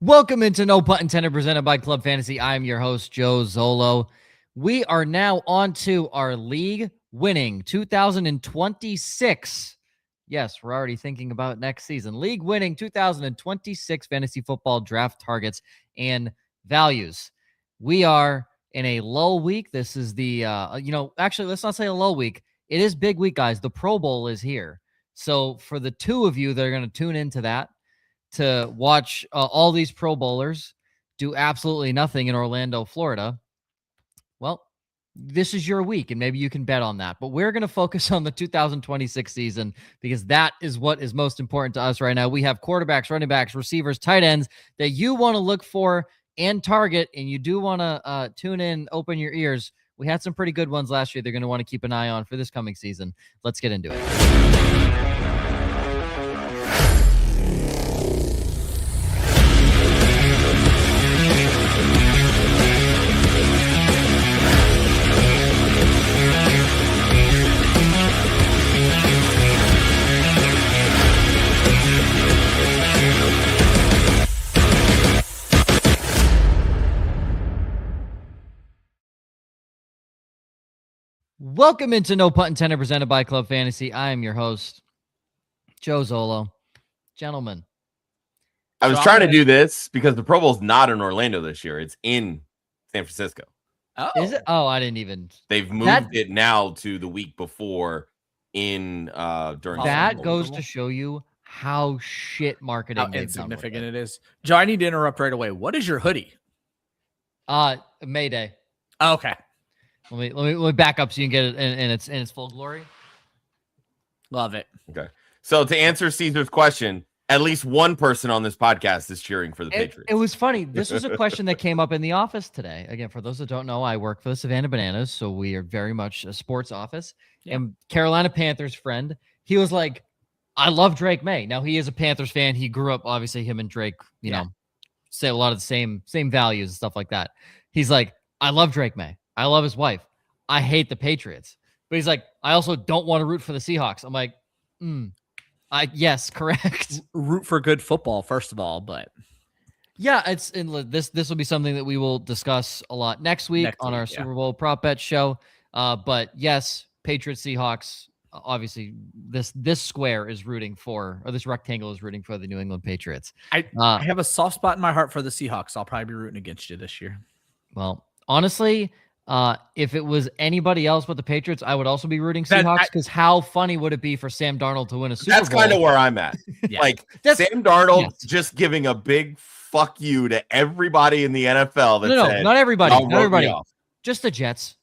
Welcome into No Punt Intended, presented by Club Fantasy. I'm your host, Joe Zolo. We are now on to our league-winning 2026. Yes, we're already thinking about next season. League-winning 2026 fantasy football draft targets and values. We are in a lull week. This is the, actually, let's not say a lull week. It is big week, guys. The Pro Bowl is here. So for the two of you that are going to tune into that, to watch all these Pro Bowlers do absolutely nothing in Orlando, Florida, well, this is your week, and maybe you can bet on that. But we're going to focus on the 2026 season because that is what is most important to us right now. We have quarterbacks, running backs, receivers, tight ends that you want to look for and target, and you do want to tune in, open your ears. We had some pretty good ones last year. They're going to want to keep an eye on for this coming season. Let's get into it. Welcome into No Punt Intended, presented by Club Fantasy. I am your host, Joe Zolo. Gentlemen. I was trying to do this because the Pro Bowl's not in Orlando this year. It's in San Francisco. Oh. Is it? Oh, I didn't even. They've moved it now to the week before during that goes to show you how shit marketing how insignificant it is. Joe, I need to interrupt right away. What is your hoodie? Mayday. Oh, okay. Let me back up so you can get it in its full glory. Love it. Okay. So to answer Caesar's question, at least one person on this podcast is cheering for the Patriots. It was funny. This was a question that came up in the office today. Again, for those that don't know, I work for the Savannah Bananas, so we are very much a sports office. Yeah. And Carolina Panthers friend, he was like, I love Drake May. Now, he is a Panthers fan. He grew up, obviously, him and Drake, you know, say a lot of the same values and stuff like that. He's like, I love Drake May. I love his wife. I hate the Patriots. But he's like, I also don't want to root for the Seahawks. I'm like, yes, correct. Root for good football, first of all, but yeah, this will be something that we will discuss a lot next week on our Super Bowl prop bet show. But yes, Patriots, Seahawks. Obviously, this square is rooting for, or this rectangle is rooting for the New England Patriots. I have a soft spot in my heart for the Seahawks. I'll probably be rooting against you this year. Well, honestly, if it was anybody else but the Patriots, I would also be rooting Seahawks because how funny would it be for Sam Darnold to win a Super Bowl? That's kind of where I'm at. Like Sam Darnold just giving a big fuck you to everybody in the NFL. No, not everybody. Not everybody. Just the Jets.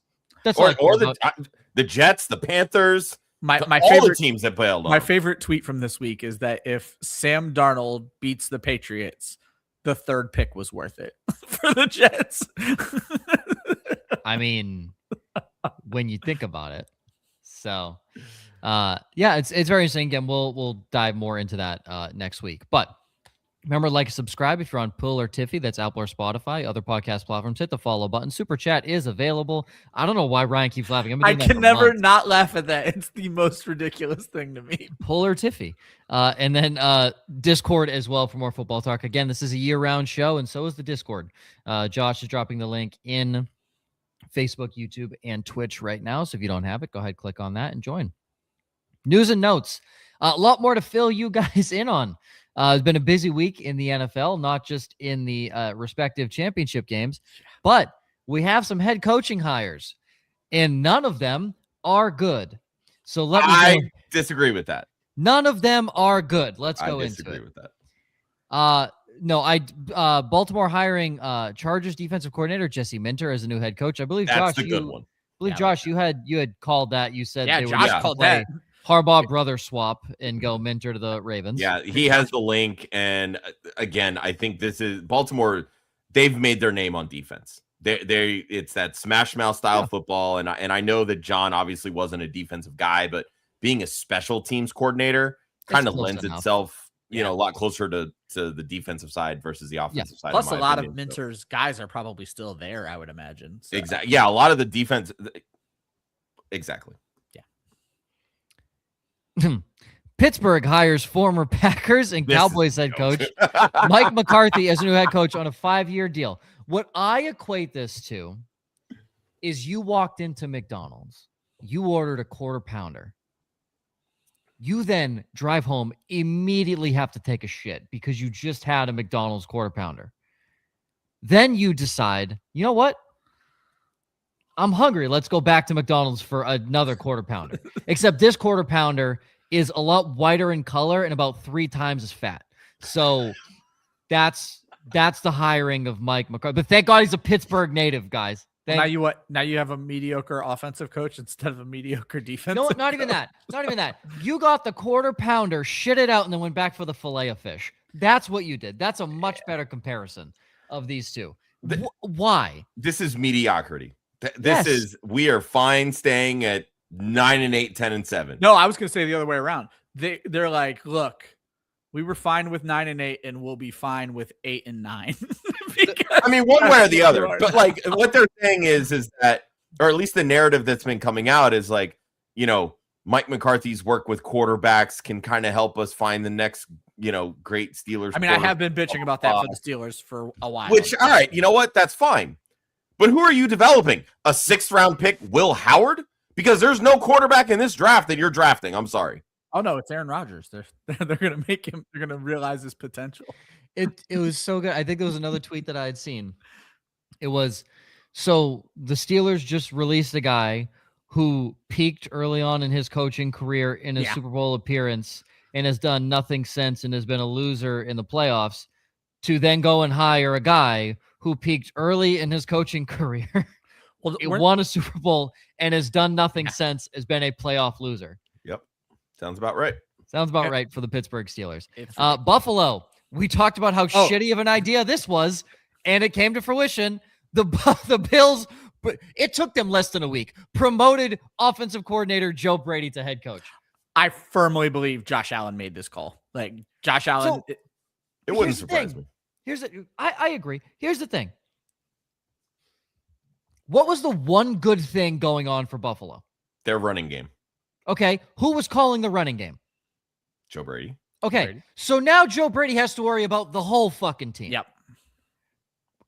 That's or the Jets, the Panthers. My all favorite the teams that bailed on. My favorite tweet from this week is that if Sam Darnold beats the Patriots, the third pick was worth it for the Jets. I mean, when you think about it. So, it's very interesting. Again, we'll dive more into that next week. But remember, like and subscribe if you're on Pull or Tiffy. That's Apple or Spotify. Other podcast platforms, hit the follow button. Super Chat is available. I don't know why Ryan keeps laughing. I can never not laugh at that. It's the most ridiculous thing to me. Pull or Tiffy. And then Discord as well for more football talk. Again, this is a year-round show, and so is the Discord. Josh is dropping the link in Facebook, YouTube, and Twitch right now. So if you don't have it, go ahead, click on that and join. News and notes. A lot more to fill you guys in on. It's been a busy week in the NFL, not just in the respective championship games, but we have some head coaching hires, and none of them are good. So I disagree with that. None of them are good. Let's go into it. I disagree with that. Baltimore hiring Chargers defensive coordinator Jesse Minter as a new head coach. I believe that's the good one. Josh, you had called that. You said Josh called that Harbaugh brother swap and go Minter to the Ravens. Yeah, he has the link, and again, I think this is Baltimore. They've made their name on defense. It's that smash mouth style football, and I know that John obviously wasn't a defensive guy, but being a special teams coordinator kind of lends itself. A lot closer to the defensive side versus the offensive side. Plus, a lot of Minter's guys are probably still there, I would imagine. So. Exactly. Yeah, a lot of the defense. Exactly. Yeah. Pittsburgh hires former Packers and Cowboys head coach Mike McCarthy as new head coach on a 5-year deal. What I equate this to is you walked into McDonald's, you ordered a quarter pounder. You then drive home, immediately have to take a shit because you just had a McDonald's quarter pounder. Then you decide, you know what? I'm hungry. Let's go back to McDonald's for another quarter pounder. Except this quarter pounder is a lot whiter in color and about 3 times as fat. So that's the hiring of Mike McCarthy. But thank God he's a Pittsburgh native, guys. Now you have a mediocre offensive coach instead of a mediocre defense. No, not even that. Not even that. You got the quarter pounder, shit it out, and then went back for the fillet of fish. That's what you did. That's a much better comparison of these two. Why? This is mediocrity. We are fine staying at 9-8, 10-7. No, I was going to say the other way around. They're like, look, we were fine with 9-8 and we'll be fine with 8-9. I mean, one way or the other, but like what they're saying is that, or at least the narrative that's been coming out is like, Mike McCarthy's work with quarterbacks can kind of help us find the next, great Steelers. I mean, I have been bitching about that for the Steelers for a while. Which, all right, you know what? That's fine. But who are you developing? A 6th-round pick, Will Howard? Because there's no quarterback in this draft that you're drafting. I'm sorry. Oh no, it's Aaron Rodgers. They're gonna make him. They're gonna realize his potential. It was so good. I think there was another tweet that I had seen. It was so the Steelers just released a guy who peaked early on in his coaching career in his Super Bowl appearance and has done nothing since and has been a loser in the playoffs. To then go and hire a guy who peaked early in his coaching career, won a Super Bowl, and has done nothing since, has been a playoff loser. Yep. Sounds about right. Sounds about right for the Pittsburgh Steelers. Buffalo, we talked about how shitty of an idea this was, and it came to fruition. The Bills, it took them less than a week, promoted offensive coordinator Joe Brady to head coach. I firmly believe Josh Allen made this call. Like, Josh Allen... It wouldn't surprise me. I agree. Here's the thing. What was the one good thing going on for Buffalo? Their running game. Okay. Who was calling the running game? Joe Brady. Okay. So now Joe Brady has to worry about the whole fucking team. Yep.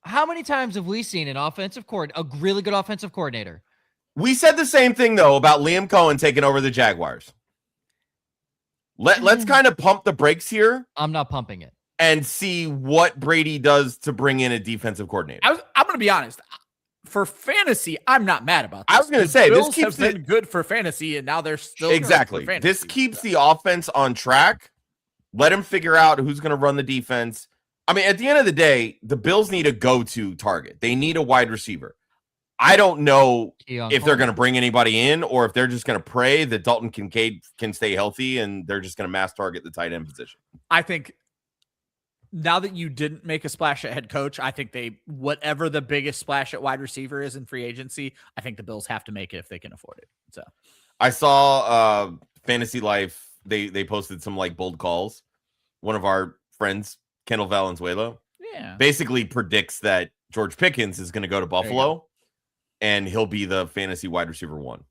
How many times have we seen a really good offensive coordinator? We said the same thing, though, about Liam Cohen taking over the Jaguars. Let's kind of pump the brakes here. I'm not pumping it. And see what Brady does to bring in a defensive coordinator. I'm going to be honest. For fantasy, I'm not mad about this. I was going to say, this keeps been good for fantasy, and now they're still exactly. Good for fantasy, this keeps the offense on track. Let him figure out who's going to run the defense. I mean, at the end of the day, the Bills need a go-to target. They need a wide receiver. I don't know if they're going to bring anybody in or if they're just going to pray that Dalton Kincaid can stay healthy and they're just going to mass target the tight end position. I think now that you didn't make a splash at head coach, I think whatever the biggest splash at wide receiver is in free agency, I think the Bills have to make it if they can afford it. So I saw Fantasy Life. They posted some like bold calls. One of our friends, Kendall Valenzuela, basically predicts that George Pickens is going to go to Buffalo and he'll be the fantasy wide receiver 1.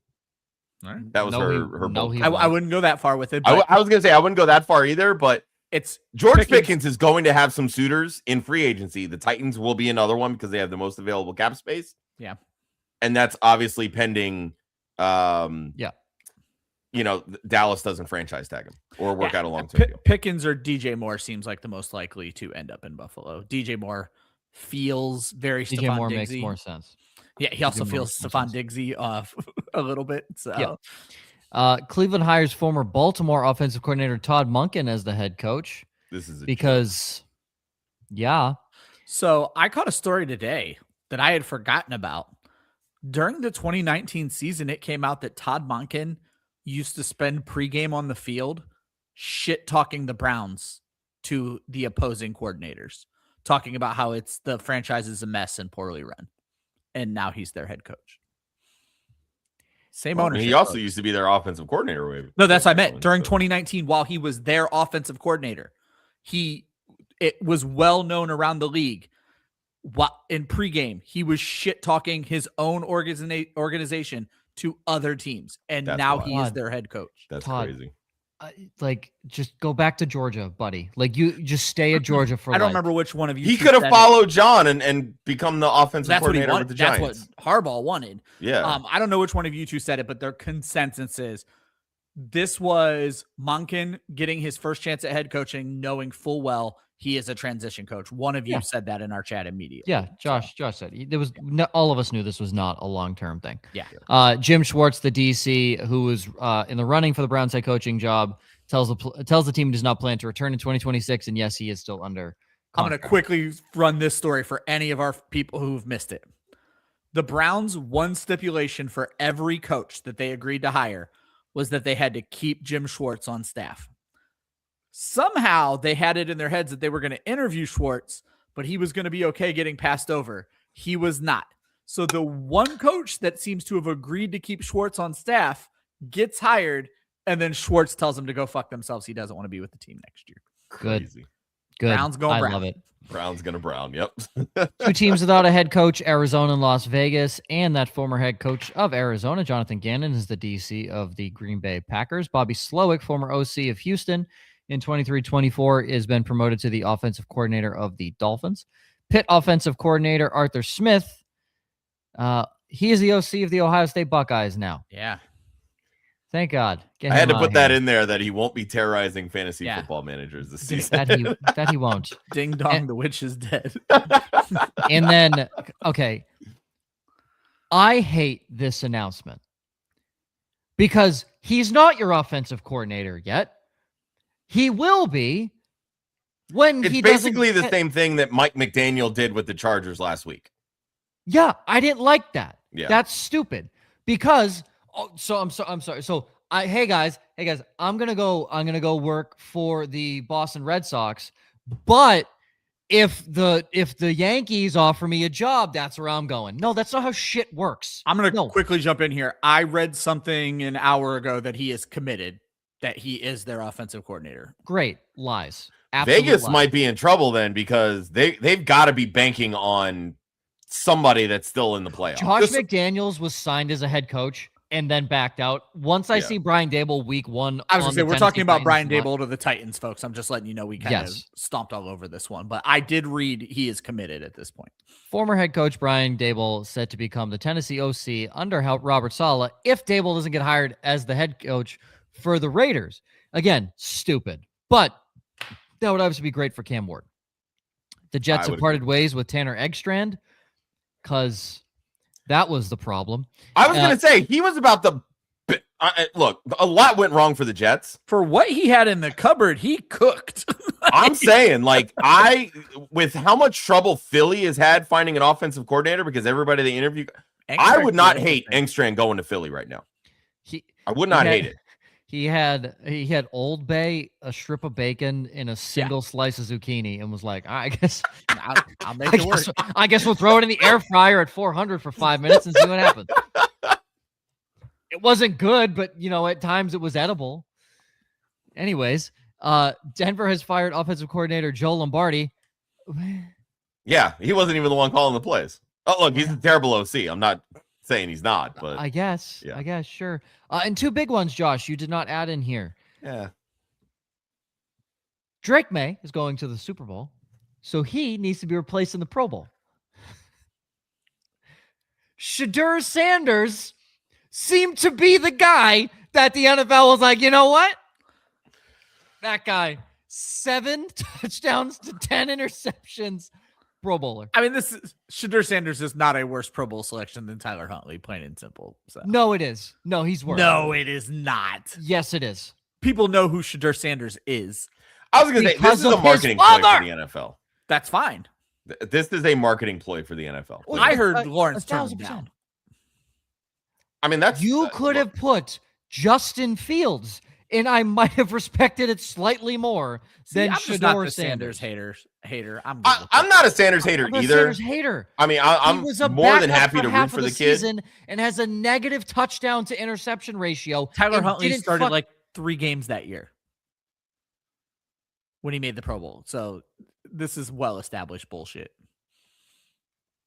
Right. That was her bold. I wouldn't go that far with it. I was going to say I wouldn't go that far either, but it's George Pickens is going to have some suitors in free agency. The Titans will be another one because they have the most available cap space. Yeah. And that's obviously pending. Dallas doesn't franchise tag him or work out a long-term deal. Pickens or DJ Moore seems like the most likely to end up in Buffalo. DJ Moore feels very DJ Stephon Moore Diggsy. Makes more sense. Yeah, he also feels Stephon Diggsy off a little bit. So. Yeah. Cleveland hires former Baltimore offensive coordinator Todd Monken as the head coach. This is So I caught a story today that I had forgotten about. During the 2019 season, it came out that Todd Monken used to spend pregame on the field shit-talking the Browns to the opposing coordinators, talking about how the franchise is a mess and poorly run. And now he's their head coach. Same ownership. He also used to be their offensive coordinator. No, that's what I meant. During 2019, while he was their offensive coordinator, it was well known around the league. In pregame, he was shit talking his own organization to other teams, and now he is their head coach. That's crazy. like, just go back to Georgia, buddy. Like, you just stay at Georgia for I don't life. remember which one of you. He two could have said it. followed John and become the offensive That's what he coordinator wanted. with the That's Giants. what Harbaugh wanted. Yeah. I don't know which one of you two said it, but their consensus is this was Monken getting his first chance at head coaching, knowing full well he is a transition coach. One of you said that in our chat immediately. Yeah, Josh said there was all of us knew this was not a long-term thing. Yeah. Jim Schwartz, the DC, who was in the running for the Browns head coaching job, tells the team he does not plan to return in 2026, and yes, he is still under contract. I'm going to quickly run this story for any of our people who've missed it. The Browns' one stipulation for every coach that they agreed to hire was that they had to keep Jim Schwartz on staff. Somehow they had it in their heads that they were going to interview Schwartz, but he was going to be okay getting passed over. He was not. So the one coach that seems to have agreed to keep Schwartz on staff gets hired, and then Schwartz tells him to go fuck themselves. He doesn't want to be with the team next year. Crazy. Good. Browns going Brown. I love it. Brown's going to Brown. Yep. 2 teams without a head coach, Arizona and Las Vegas, and that former head coach of Arizona, Jonathan Gannon, is the DC of the Green Bay Packers. Bobby Slowick, former OC of Houston, in 23-24 has been promoted to the offensive coordinator of the Dolphins. Pitt offensive coordinator Arthur Smith, he is the OC of the Ohio State Buckeyes now. Yeah. Thank God. I had to put that in there that he won't be terrorizing fantasy football managers this season. that he won't. Ding dong, the witch is dead. And then, okay, I hate this announcement because he's not your offensive coordinator yet. He will be when it's he basically the same thing that Mike McDaniel did with the Chargers last week. Yeah, I didn't like that. Yeah. That's stupid because I'm sorry. So hey guys, I'm going to go work for the Boston Red Sox, but if the Yankees offer me a job, that's where I'm going. No, that's not how shit works. I'm going to quickly jump in here. I read something an hour ago that he is committed, that he is their offensive coordinator. Great. Lies. Absolute Vegas lies. might be in trouble then because they've got to be banking on somebody that's still in the playoffs. Josh McDaniels was signed as a head coach and then backed out. Once I see Brian Daboll week 1. I was going to say, we're talking about Brian Titans Daboll to the Titans, folks. I'm just letting you know we kind of stomped all over this one. But I did read he is committed at this point. Former head coach Brian Daboll set to become the Tennessee OC under Robert Saleh if Daboll doesn't get hired as the head coach for the Raiders. Again, stupid. But that would obviously be great for Cam Ward. The Jets have parted ways with Tanner Eggstrand because that was the problem. I was going to say, he was about the look, a lot went wrong for the Jets. For what he had in the cupboard, he cooked. I'm saying, with how much trouble Philly has had finding an offensive coordinator because everybody they interview, I would not hate Engstrand going to Philly right now. I would not hate it. He had Old Bay, a strip of bacon, and a single slice of zucchini, and was like, I guess I'll make it work. I guess we'll throw it in the air fryer at 400 for 5 minutes and see what happens. It wasn't good, but at times it was edible. Anyways, Denver has fired offensive coordinator Joe Lombardi. Yeah, he wasn't even the one calling the plays. Oh, look, he's a terrible OC. I'm not saying he's not, but I guess, sure. And 2 big ones, Josh, you did not add in here. Yeah. Drake May is going to the Super Bowl, so he needs to be replaced in the Pro Bowl. Shadur Sanders seemed to be the guy that the NFL was like, you know what? That guy, 7 touchdowns to 10 interceptions. Pro Bowler. I mean, Shadur Sanders is not a worse Pro Bowl selection than Tyler Huntley, plain and simple. So. No, it is. No, he's worse. No, it is not. Yes, it is. People know who Shadur Sanders is. I was going to say, this is a marketing ploy for the NFL. That's fine. This is a marketing ploy for the NFL. Well, I heard Lawrence turned him down. I mean, you could have put Justin Fields, and I might have respected it slightly more than Shadur Sanders hater. I'm not a Sanders hater either. Sanders hater. I mean, I'm more than happy to root for the kid. And has a negative touchdown to interception ratio. Tyler Huntley started 3 games that year when he made the Pro Bowl. So this is well-established bullshit.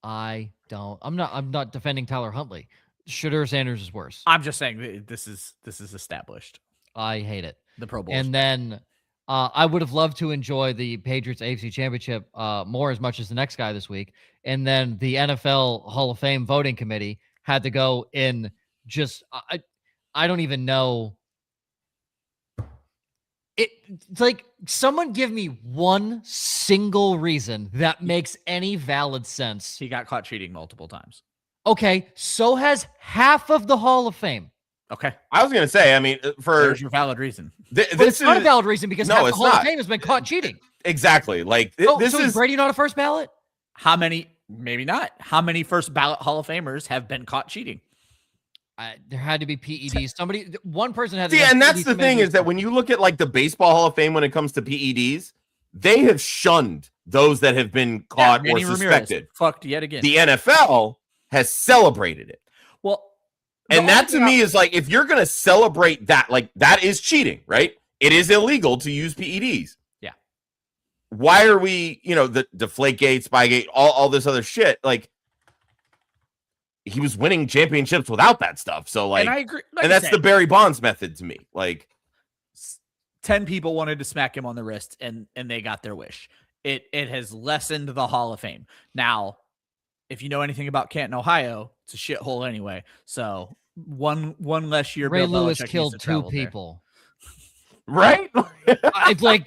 I'm not defending Tyler Huntley. Shadur Sanders is worse. I'm just saying this is established. I hate it. The Pro Bowl. And then I would have loved to enjoy the Patriots AFC Championship more as much as the next guy this week. And then the NFL Hall of Fame voting committee had to go in just I don't even know. It's like someone give me one single reason that makes any valid sense. He got caught cheating multiple times. Okay, so has half of the Hall of Fame. Okay. I was going to say, I mean, There's your valid reason. But it's not a valid reason because half the Hall of Fame has been caught cheating. Exactly. Like so is Brady not a first ballot? How many? Maybe not. How many first ballot Hall of Famers have been caught cheating? There had to be PEDs. One person had to. Yeah, and that's the thing is that when you look at like the Baseball Hall of Fame when it comes to PEDs, they have shunned those that have been caught or suspected. Fucked yet again. The NFL has celebrated it. Well, and that to me is like, if you're going to celebrate that, like that is cheating, right? It is illegal to use PEDs. Yeah. Why are we, the Deflategate, Spygate, all this other shit? Like, he was winning championships without that stuff. So like, and I agree. And that's the Barry Bonds method to me. Like 10 people wanted to smack him on the wrist and they got their wish. It has lessened the Hall of Fame. Now, if you know anything about Canton, Ohio, it's a shithole anyway. So one less year. Ray Bill Lewis Belichick killed 2 people. Right? It's like,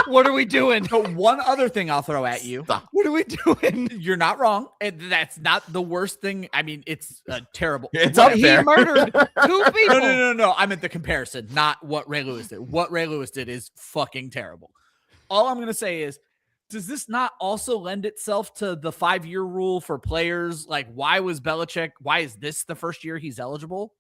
what are we doing? So one other thing I'll throw at you. Stop. What are we doing? You're not wrong. That's not the worst thing. I mean, it's terrible. It's up there. He murdered 2 people. No. I meant the comparison, not what Ray Lewis did. What Ray Lewis did is fucking terrible. All I'm going to say is, does this not also lend itself to the 5-year rule for players? Like, why is this the first year he's eligible?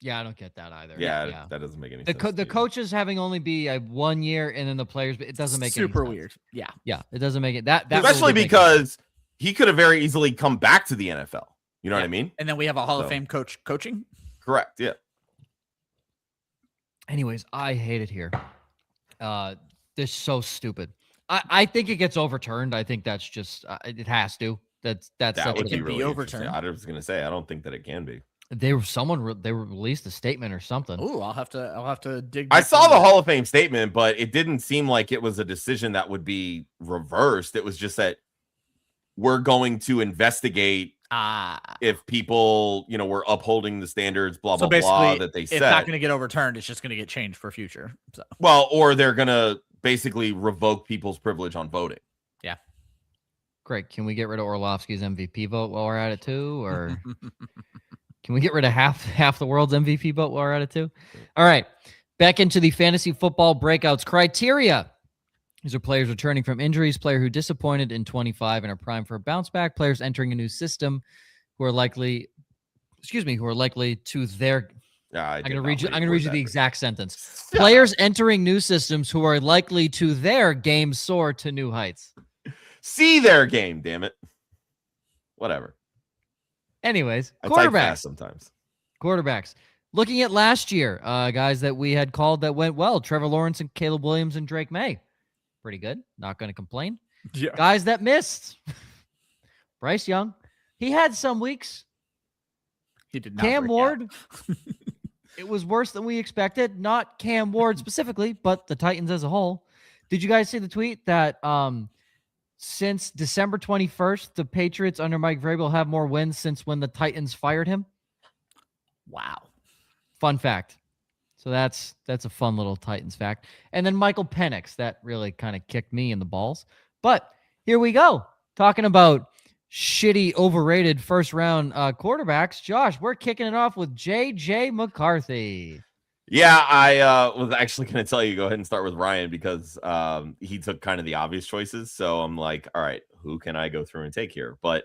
Yeah, I don't get that either. Yeah. That doesn't make any sense. The coaches having only be 1 year and then the players, it doesn't make super any sense. weird. Yeah. Yeah, it doesn't make it that especially really because he could have very easily come back to the NFL. You know what I mean? And then we have a Hall of Fame coach coaching. Correct. Yeah. Anyways, I hate it here. This is so stupid. I think it gets overturned. I think that's just it has to. That would be really overturned. I was going to say I don't think that it can be. They released a statement or something. Oh, I'll have to dig. I saw the Hall of Fame statement, but it didn't seem like it was a decision that would be reversed. It was just that we're going to investigate if people, were upholding the standards, blah, blah, blah, that they said. It's not going to get overturned. It's just going to get changed for future. So. Well, or they're going to basically revoke people's privilege on voting. Yeah. Great. Can we get rid of Orlovsky's MVP vote while we're at it too? Or can we get rid of half the world's MVP vote while we're at it too? All right. Back into the fantasy football breakouts criteria. These are players returning from injuries, player who disappointed in 25 and are primed for a bounce back, players entering a new system who are likely to their I'm going to read you the exact sentence. Players entering new systems who are likely to their game soar to new heights. See their game, damn it. Whatever. Anyways, I type quarterbacks. fast sometimes. Quarterbacks. Looking at last year, guys that we had called that went well, Trevor Lawrence and Caleb Williams and Drake May. Pretty good. Not going to complain. Yeah. Guys that missed. Bryce Young. He had some weeks. He did not. Cam Ward. It was worse than we expected. Not Cam Ward specifically, but the Titans as a whole. Did you guys see the tweet that since December 21st, the Patriots under Mike Vrabel have more wins since when the Titans fired him? Wow. Fun fact. So that's a fun little Titans fact. And then Michael Penix, that really kind of kicked me in the balls. But here we go. Talking about shitty, overrated first-round quarterbacks. Josh, we're kicking it off with J.J. McCarthy. Yeah, I was actually going to tell you, go ahead and start with Ryan because he took kind of the obvious choices. So I'm like, all right, who can I go through and take here? But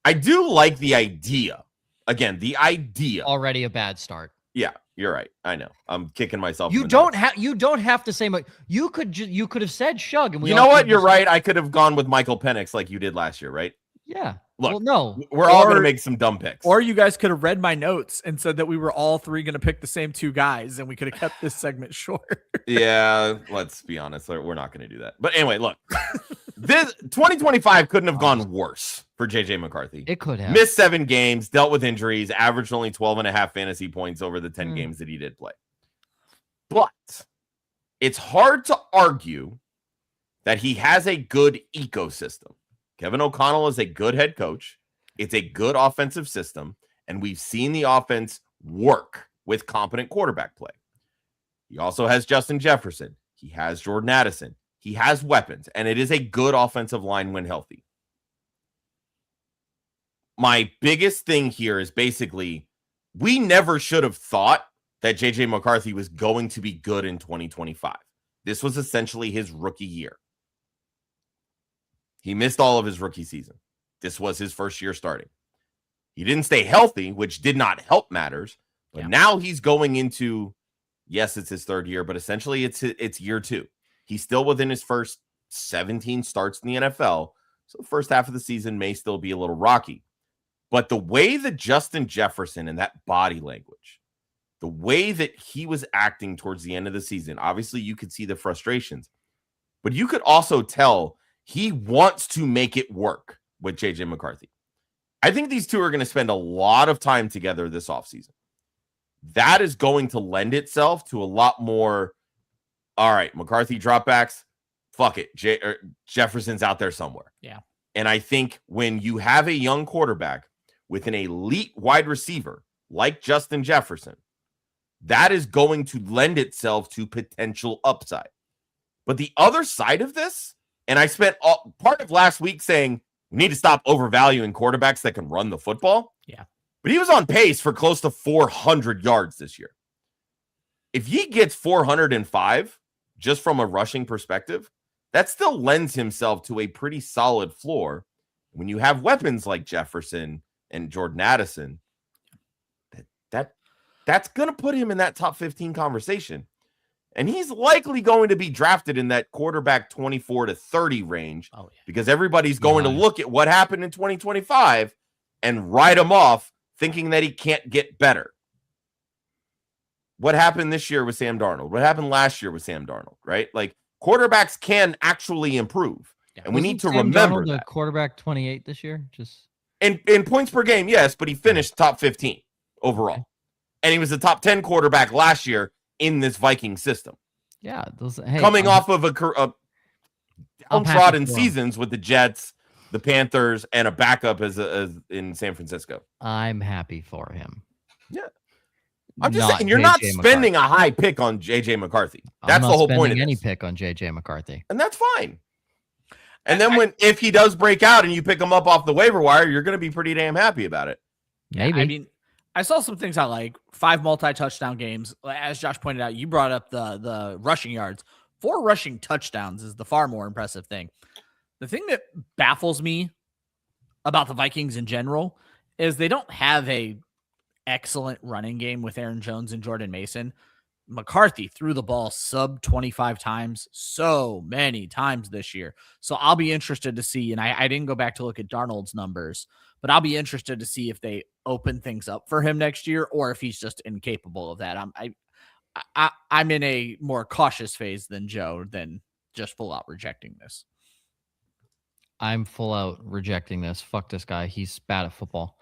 I do like the idea. Again, the idea. Already a bad start. Yeah, you're right. I know. I'm kicking myself. You don't have to say much. You could have said Shough. And you know what? You're right. I could have gone with Michael Penix like you did last year, right? Yeah. Look, well, no, we're all going to make some dumb picks. Or you guys could have read my notes and said that we were all three going to pick the same 2 guys, and we could have kept this segment short. Yeah, let's be honest. We're not going to do that. But anyway, look, this 2025 couldn't have gone worse for JJ McCarthy. It could have. Missed 7 games, dealt with injuries, averaged only 12.5 fantasy points over the 10 games that he did play. But it's hard to argue that he has a good ecosystem. Kevin O'Connell is a good head coach. It's a good offensive system, and we've seen the offense work with competent quarterback play. He also has Justin Jefferson. He has Jordan Addison. He has weapons, and it is a good offensive line when healthy. My biggest thing here is basically we never should have thought that J.J. McCarthy was going to be good in 2025. This was essentially his rookie year. He missed all of his rookie season. This was his first year starting. He didn't stay healthy, which did not help matters. But now he's going into, yes, it's his third year, but essentially it's year 2. He's still within his first 17 starts in the NFL. So the first half of the season may still be a little rocky. But the way that Justin Jefferson and that body language, the way that he was acting towards the end of the season, obviously you could see the frustrations, but you could also tell he wants to make it work with J.J. McCarthy. I think these two are going to spend a lot of time together this offseason. That is going to lend itself to a lot more, all right, McCarthy dropbacks, fuck it, Jefferson's out there somewhere. Yeah. And I think when you have a young quarterback with an elite wide receiver like Justin Jefferson, that is going to lend itself to potential upside. But the other side of this, and I spent part of last week saying we need to stop overvaluing quarterbacks that can run the football. Yeah. But he was on pace for close to 400 yards this year. If he gets 405, just from a rushing perspective, that still lends himself to a pretty solid floor. When you have weapons like Jefferson and Jordan Addison, that's going to put him in that top 15 conversation. And he's likely going to be drafted in that quarterback 24 to 30 range because everybody's going to look at what happened in 2025 and write him off thinking that he can't get better. What happened this year with Sam Darnold? What happened last year with Sam Darnold, right? Like, quarterbacks can actually improve. Yeah. And we need to remember Darnold that. Quarterback 28 this year? Just in points per game, yes, but he finished top 15 overall. Okay. And he was the top 10 quarterback last year in this Viking system. Yeah. Coming off of a downtrodden seasons with the Jets, the Panthers, and a backup as in San Francisco. I'm happy for him. Yeah. I'm just saying, you're not spending a high pick on J.J. McCarthy. That's the whole point of this. Any pick on J.J. McCarthy. And that's fine. And then if he does break out and you pick him up off the waiver wire, you're going to be pretty damn happy about it. Maybe. I mean, I saw some things I like. 5 multi-touchdown games. As Josh pointed out, you brought up the rushing yards. 4 rushing touchdowns is the far more impressive thing. The thing that baffles me about the Vikings in general is they don't have a excellent running game with Aaron Jones and Jordan Mason. McCarthy threw the ball sub 25 times so many times this year. So I'll be interested to see, and I didn't go back to look at Darnold's numbers, but I'll be interested to see if they open things up for him next year or if he's just incapable of that. I'm in a more cautious phase than Joe than just full out rejecting this. I'm full out rejecting this. Fuck this guy. He's bad at football.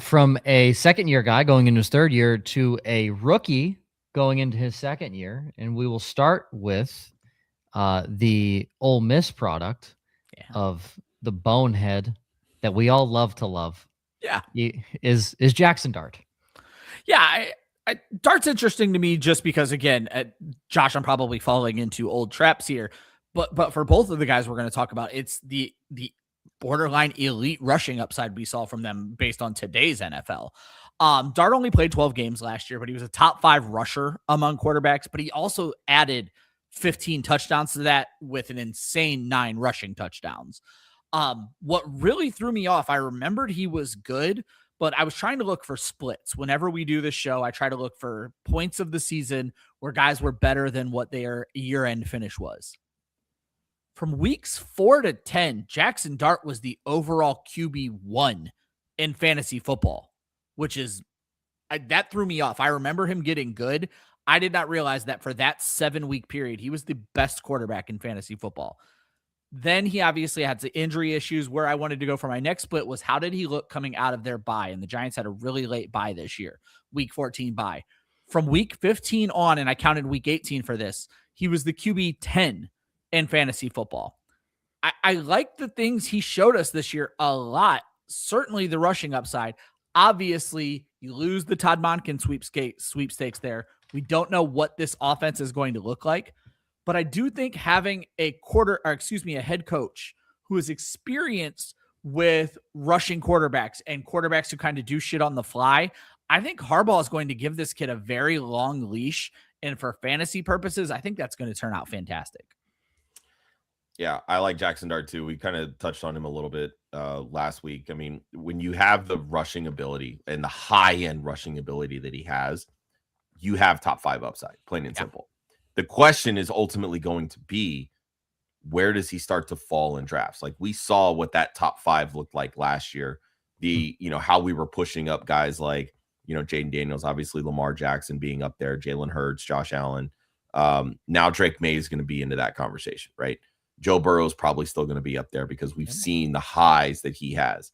From a second-year guy going into his third year to a rookie going into his second year, and we will start with the Ole Miss product of the bonehead that we all love to love. Yeah, is Jaxson Dart. Yeah, Dart's interesting to me just because, again, Josh, I'm probably falling into old traps here, but for both of the guys we're going to talk about, it's the borderline elite rushing upside we saw from them based on today's NFL. Dart only played 12 games last year, but he was a top 5 rusher among quarterbacks, but he also added 15 touchdowns to that with an insane 9 rushing touchdowns. What really threw me off, I remembered he was good, but I was trying to look for splits. Whenever we do this show, I try to look for points of the season where guys were better than what their year-end finish was. From weeks 4 to 10, Jaxson Dart was the overall QB1 in fantasy football, which is, that threw me off. I remember him getting good. I did not realize that for that 7-week period, he was the best quarterback in fantasy football. Then he obviously had some injury issues. Where I wanted to go for my next split was how did he look coming out of their bye? And the Giants had a really late bye this year, week 14 bye. From week 15 on, and I counted week 18 for this, he was the QB 10 in fantasy football. I like the things he showed us this year a lot. Certainly the rushing upside. Obviously, you lose the Todd Monken sweepstakes there. We don't know what this offense is going to look like, but I do think having a head coach who is experienced with rushing quarterbacks and quarterbacks who kind of do shit on the fly, I think Harbaugh is going to give this kid a very long leash. And for fantasy purposes, I think that's going to turn out fantastic. Yeah, I like Jaxson Dart too. We kind of touched on him a little bit last week. I mean, when you have the rushing ability and the high-end rushing ability that he has, you have top 5 upside, plain and simple. The question is ultimately going to be, where does he start to fall in drafts? Like we saw what that top 5 looked like last year. How we were pushing up guys like, Jayden Daniels, obviously Lamar Jackson being up there, Jalen Hurts, Josh Allen. Now Drake May is going to be into that conversation, right? Joe Burrow is probably still going to be up there because we've seen the highs that he has.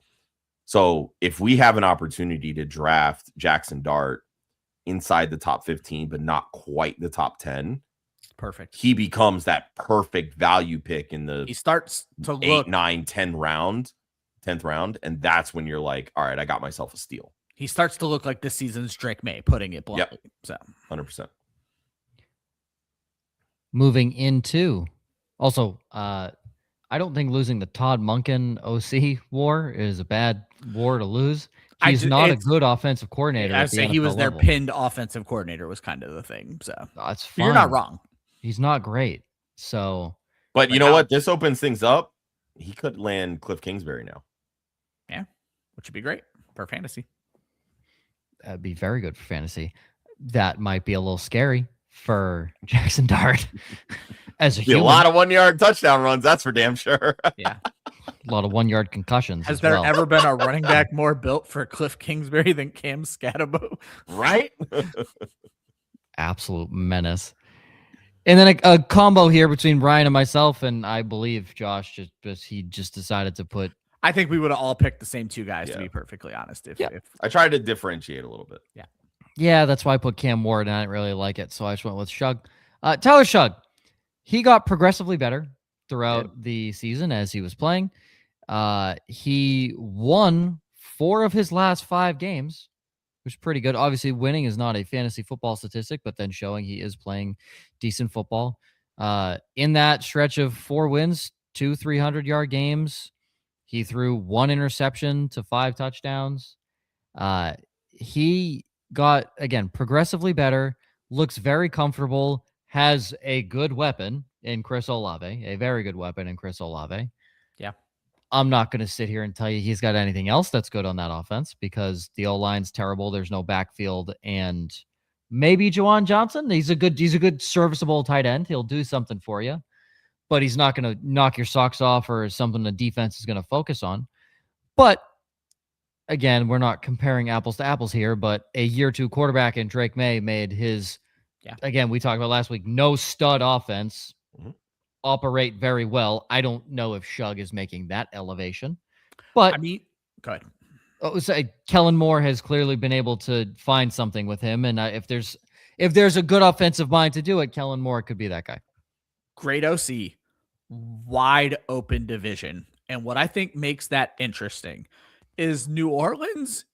So if we have an opportunity to draft Jaxson Dart inside the top 15, but not quite the top 10, perfect. He becomes that perfect value pick in the he starts to 8, 9, 10th round. And that's when you're like, all right, I got myself a steal. He starts to look like this season's Drake May, putting it bluntly. Yep. So 100%. Moving into also, I don't think losing the Todd Monken OC war is a bad war to lose. He's not a good offensive coordinator. I'd say he was their pinned offensive coordinator was kind of the thing. So that's fine. You're not wrong. He's not great. So, but you know what? This opens things up. He could land Cliff Kingsbury now. Yeah, which would be great for fantasy. That'd be very good for fantasy. That might be a little scary for Jaxson Dart as a human. A lot of 1-yard touchdown runs. That's for damn sure. Yeah. A lot of 1-yard concussions. Has there ever been a running back more built for Cliff Kingsbury than Cam Scatterbo? Right? Absolute menace. And then a combo here between Brian and myself, and I believe Josh he just decided to put. I think we would have all picked the same 2 guys, to be perfectly honest. If I tried to differentiate a little bit. Yeah, that's why I put Cam Ward, and I didn't really like it, so I just went with Shough. Tyler Shough, he got progressively better throughout the season as he was playing. He won 4 of his last 5 games, which is pretty good. Obviously, winning is not a fantasy football statistic, but then showing he is playing decent football. In that stretch of 4 wins, 2 300-yard games, he threw 1 interception to 5 touchdowns. He got, again, progressively better, looks very comfortable, has a good weapon in Chris Olave, a very good weapon in Chris Olave. Yeah. I'm not going to sit here and tell you he's got anything else that's good on that offense because the O-line's terrible. There's no backfield, and maybe Juwan Johnson. He's a good serviceable tight end. He'll do something for you, but he's not going to knock your socks off or something the defense is going to focus on. But again, we're not comparing apples to apples here, but a year 2 quarterback in Drake May made his, again, we talked about last week, no stud offense operate very well. I don't know if Shough is making that elevation, but I mean, go ahead. Kellen Moore has clearly been able to find something with him. And if there's a good offensive mind to do it, Kellen Moore could be that guy. Great OC, wide open division. And what I think makes that interesting is New Orleans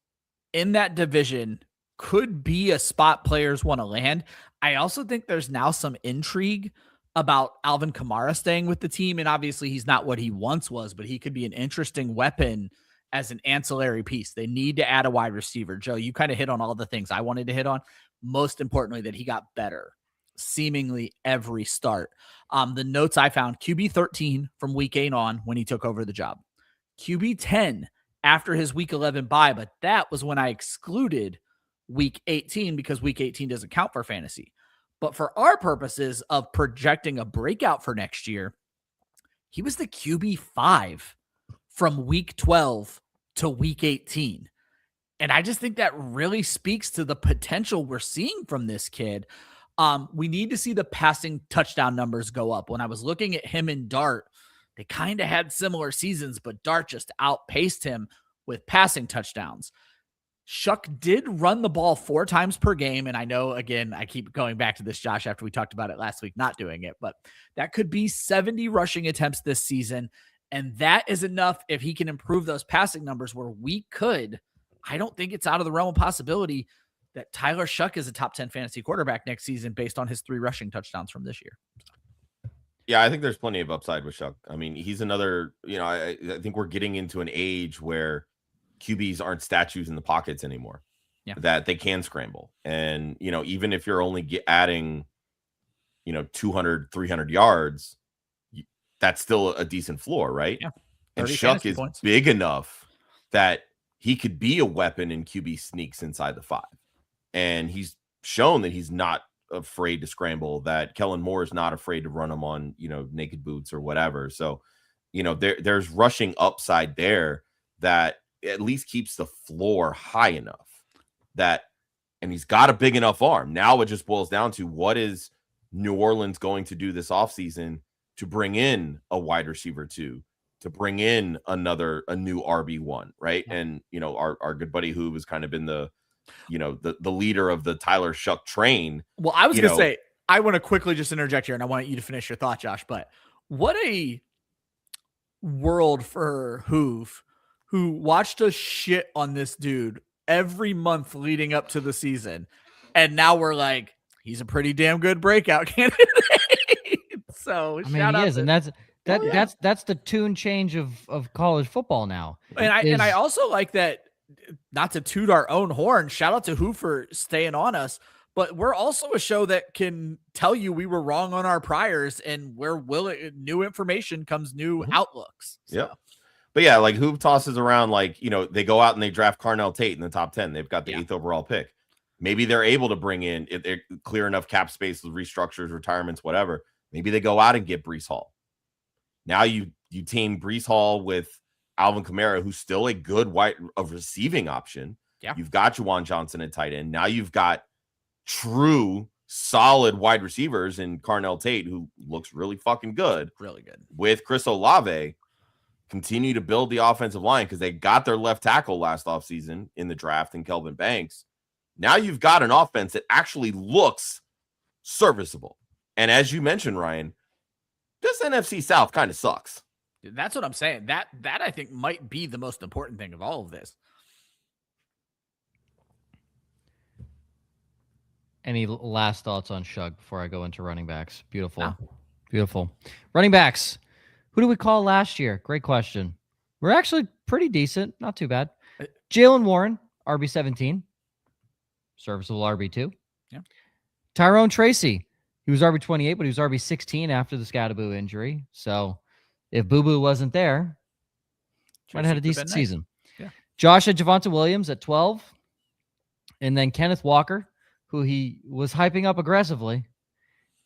in that division could be a spot players want to land. I also think there's now some intrigue about Alvin Kamara staying with the team. And obviously he's not what he once was, but he could be an interesting weapon as an ancillary piece. They need to add a wide receiver. Joe, you kind of hit on all the things I wanted to hit on. Most importantly, that he got better seemingly every start. The notes I found, QB 13 from week 8 on when he took over the job. QB 10 after his week 11 bye, but that was when I excluded week 18 because week 18 doesn't count for fantasy. But for our purposes of projecting a breakout for next year, he was the QB 5 from week 12 to week 18. And I just think that really speaks to the potential we're seeing from this kid. We need to see the passing touchdown numbers go up. When I was looking at him and Dart, they kind of had similar seasons, but Dart just outpaced him with passing touchdowns. Shough did run the ball 4 times per game. And I know, again, I keep going back to this, Josh, after we talked about it last week, not doing it, but that could be 70 rushing attempts this season. And that is enough if he can improve those passing numbers where I don't think it's out of the realm of possibility that Tyler Shough is a top 10 fantasy quarterback next season based on his 3 rushing touchdowns from this year. Yeah, I think there's plenty of upside with Shough. I mean, he's another, I think we're getting into an age where QBs aren't statues in the pockets anymore, that they can scramble. And, even if you're only adding, 200, 300 yards, that's still a decent floor, right? Yeah. And Shough is big enough that he could be a weapon in QB sneaks inside the 5. And he's shown that he's not afraid to scramble, that Kellen Moore is not afraid to run him on, naked boots or whatever. So, there's rushing upside there that at least keeps the floor high enough and he's got a big enough arm. Now it just boils down to what is New Orleans going to do this offseason to bring in a wide receiver to bring in a new RB1, right? Yeah. And, our good buddy who has kind of been the leader of the Tyler Shough train. Well, I was going to say, I want to quickly just interject here and I want you to finish your thought, Josh, but what a world for Hoove, who watched us shit on this dude every month leading up to the season. And now we're like, he's a pretty damn good breakout candidate. So he is, and that's the tune change of college football now. And I also like that, not to toot our own horn, shout out to Hoove for staying on us, but we're also a show that can tell you we were wrong on our priors, and we're willing, new information comes new outlooks. So. Yeah. But yeah, like Hoove tosses around, like, they go out and they draft Carnell Tate in the top 10. They've got the 8th overall pick. Maybe they're able to bring in, if they're clear enough cap space with restructures, retirements, whatever. Maybe they go out and get Breece Hall. Now you team Breece Hall with Alvin Kamara, who's still a good receiving option. Yeah. You've got Juwan Johnson at tight end. Now you've got true solid wide receivers in Carnell Tate, who looks really fucking good. Really good. With Chris Olave. Continue to build the offensive line because they got their left tackle last offseason in the draft in Kelvin Banks. Now you've got an offense that actually looks serviceable. And as you mentioned, Ryan, this NFC South kind of sucks. That's what I'm saying. That I think might be the most important thing of all of this. Any last thoughts on Shough before I go into running backs? Beautiful. No. Beautiful. Running backs. Who do we call last year? Great question. We're actually pretty decent. Not too bad. Jaylen Warren, RB17. Serviceable RB2. Yeah. Tyrone Tracy. He was RB28, but he was RB16 after the Scattaboo injury. So if Boo Boo wasn't there, might have had a decent season. Yeah. Josh had Javonte Williams at 12. And then Kenneth Walker, who he was hyping up aggressively.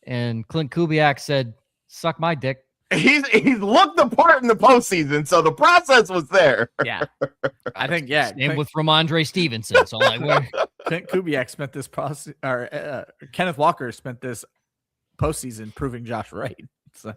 And Clint Kubiak said, suck my dick. He's looked the part in the postseason, so the process was there. Yeah, I think Same with Ramondre Stevenson. So Clint Kubiak spent this Kenneth Walker spent this postseason proving Josh right. So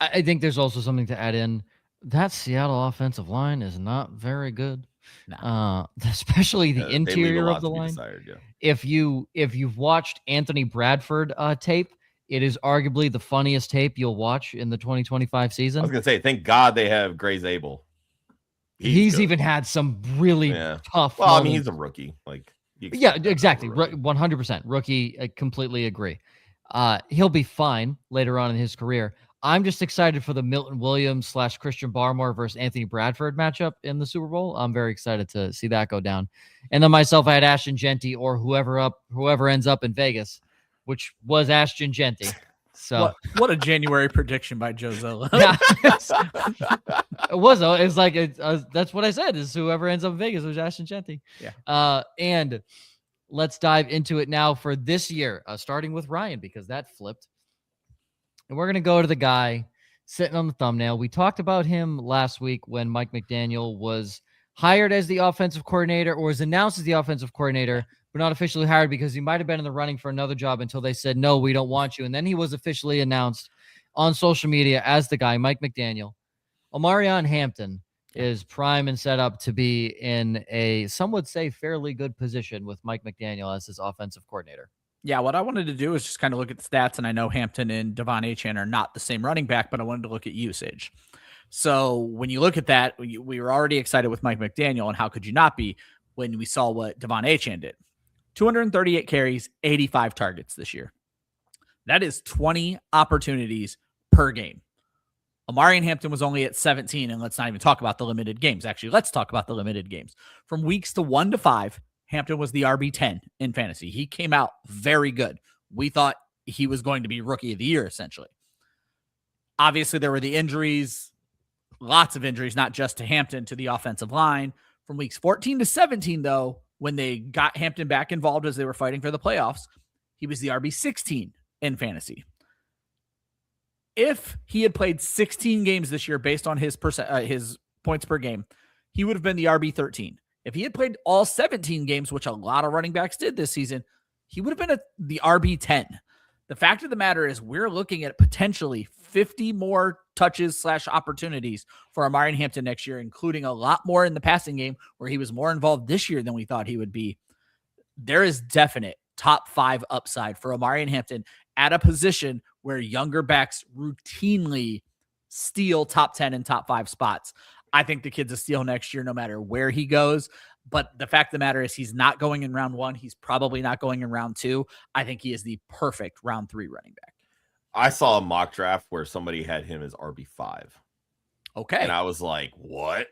I think there's also something to add in. That Seattle offensive line is not very good. No. Especially the interior of the line. Desired, yeah. If you've watched Anthony Bradford tape. It is arguably the funniest tape you'll watch in the 2025 season. I was going to say, thank God they have Grace Abel. He's even had some really tough. Well, moments. I mean, he's a rookie. Yeah, exactly. 100% rookie. I completely agree. He'll be fine later on in his career. I'm just excited for the Milton Williams / Christian Barmore versus Anthony Bradford matchup in the Super Bowl. I'm very excited to see that go down. And then myself, I had Ashton Genty or whoever ends up in Vegas, which was Ashton Genty. So what a January prediction by Joe Zola. Yeah, it was though. It's like that's what I said. Is whoever ends up in Vegas was Ashton Genty. Yeah. And let's dive into it now for this year, starting with Ryan because that flipped. And we're gonna go to the guy sitting on the thumbnail. We talked about him last week when Mike McDaniel was hired as the offensive coordinator or was announced as the offensive coordinator, but not officially hired because he might have been in the running for another job until they said, no, we don't want you. And then he was officially announced on social media as the guy, Mike McDaniel. Omarion Hampton is prime and set up to be in a, some would say, fairly good position with Mike McDaniel as his offensive coordinator. Yeah, what I wanted to do is just kind of look at the stats, and I know Hampton and Devon Achane are not the same running back, but I wanted to look at usage. So when you look at that, we were already excited with Mike McDaniel, and how could you not be when we saw what Devon Achane did? 238 carries, 85 targets this year. That is 20 opportunities per game. Omarion Hampton was only at 17, and let's not even talk about the limited games. Actually, let's talk about the limited games. From weeks to 1 to 5, Hampton was the RB10 in fantasy. He came out very good. We thought he was going to be rookie of the year, essentially. Obviously, there were the injuries, lots of injuries, not just to Hampton, to the offensive line. From weeks 14 to 17, though, when they got Hampton back involved as they were fighting for the playoffs, he was the RB16 in fantasy. If he had played 16 games this year based on his points per game, he would have been the RB13. If he had played all 17 games, which a lot of running backs did this season, he would have been the RB10. The fact of the matter is we're looking at potentially 50 more touches / opportunities for Omarion Hampton next year, including a lot more in the passing game where he was more involved this year than we thought he would be. There is definite top 5 upside for Omarion Hampton at a position where younger backs routinely steal top 10 and top 5 spots. I think the kid's a steal next year, no matter where he goes. But the fact of the matter is he's not going in round 1. He's probably not going in round 2. I think he is the perfect round 3 running back. I saw a mock draft where somebody had him as RB5. Okay. And I was like, what?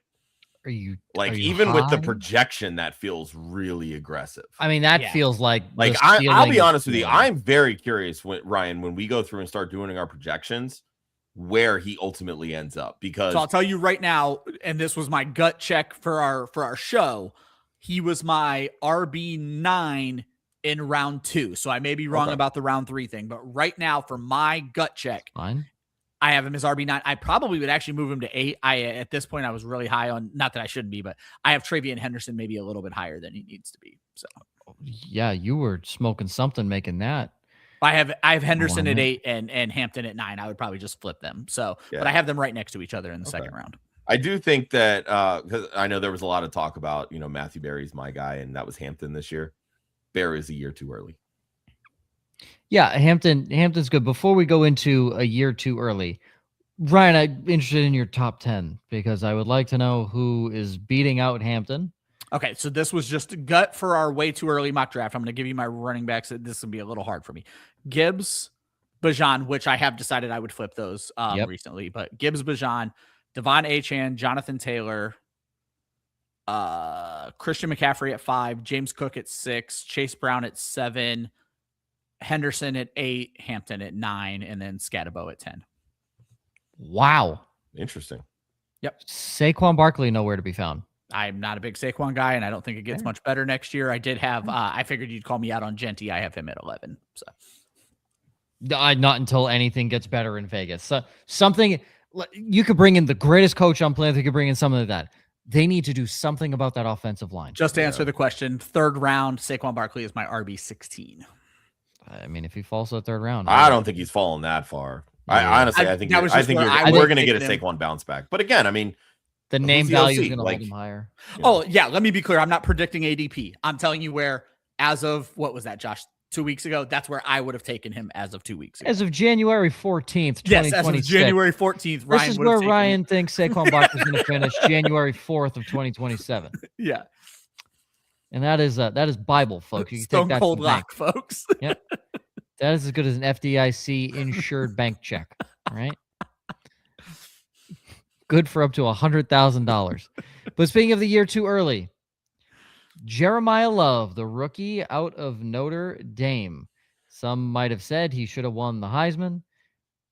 Are you even high? with the projection, that feels really aggressive. I mean, that feels like I'll be honest with you. I'm very curious when we go through and start doing our projections, where he ultimately ends up, because so I'll tell you right now, and this was my gut check for our show. He was my RB9 in round 2. So I may be wrong about the round 3 thing, but right now for my gut check, fine. I have him as RB9. I probably would actually move him to 8. At this point, I was really high on, not that I shouldn't be, but I have Travion Henderson maybe a little bit higher than he needs to be. So yeah, you were smoking something making that. I have Henderson at 8 and Hampton at 9. I would probably just flip them. So, but I have them right next to each other in the second round. I do think that because I know there was a lot of talk about, Matthew Berry's my guy, and that was Hampton this year. Berry is a year too early. Yeah, Hampton's good. Before we go into a year too early, Ryan, I'm interested in your top 10 because I would like to know who is beating out Hampton. Okay, so this was just a gut for our way too early mock draft. I'm going to give you my running backs. This will be a little hard for me. Gibbs, Bajan, which I have decided I would flip those recently, but Gibbs, Bajan, Devon Achane, Jonathan Taylor, Christian McCaffrey at 5, James Cook at 6, Chase Brown at 7, Henderson at 8, Hampton at 9, and then Scatabo at 10. Wow. Interesting. Yep. Saquon Barkley nowhere to be found. I'm not a big Saquon guy, and I don't think it gets much better next year. I did have, I figured you'd call me out on Genty. I have him at 11. So not until anything gets better in Vegas. So something you could bring in the greatest coach on planet. You could bring in something like that. They need to do something about that offensive line. Just to answer the question, 3rd round, Saquon Barkley is my RB16. I mean, if he falls to the 3rd round, I don't think he's fallen that far. I honestly, I think we're going to get a Saquon bounce back. But again, I mean, the name value is going to hold him higher. Oh, yeah. Let me be clear. I'm not predicting ADP. I'm telling you where, as of, what was that, Josh? 2 weeks ago, that's where I would have taken him as of 2 weeks ago. As of January 14th, 2026. Yes, as of January 14th, Ryan this is where Ryan thinks Saquon Barkley is going to finish January 4th of 2027. Yeah. And that is Bible, folks. You can Stone take that cold lock, folks. Yep. That is as good as an FDIC insured bank check, right? Good for up to $100,000. But speaking of the year too early, Jeremiyah Love, the rookie out of Notre Dame. Some might have said he should have won the Heisman.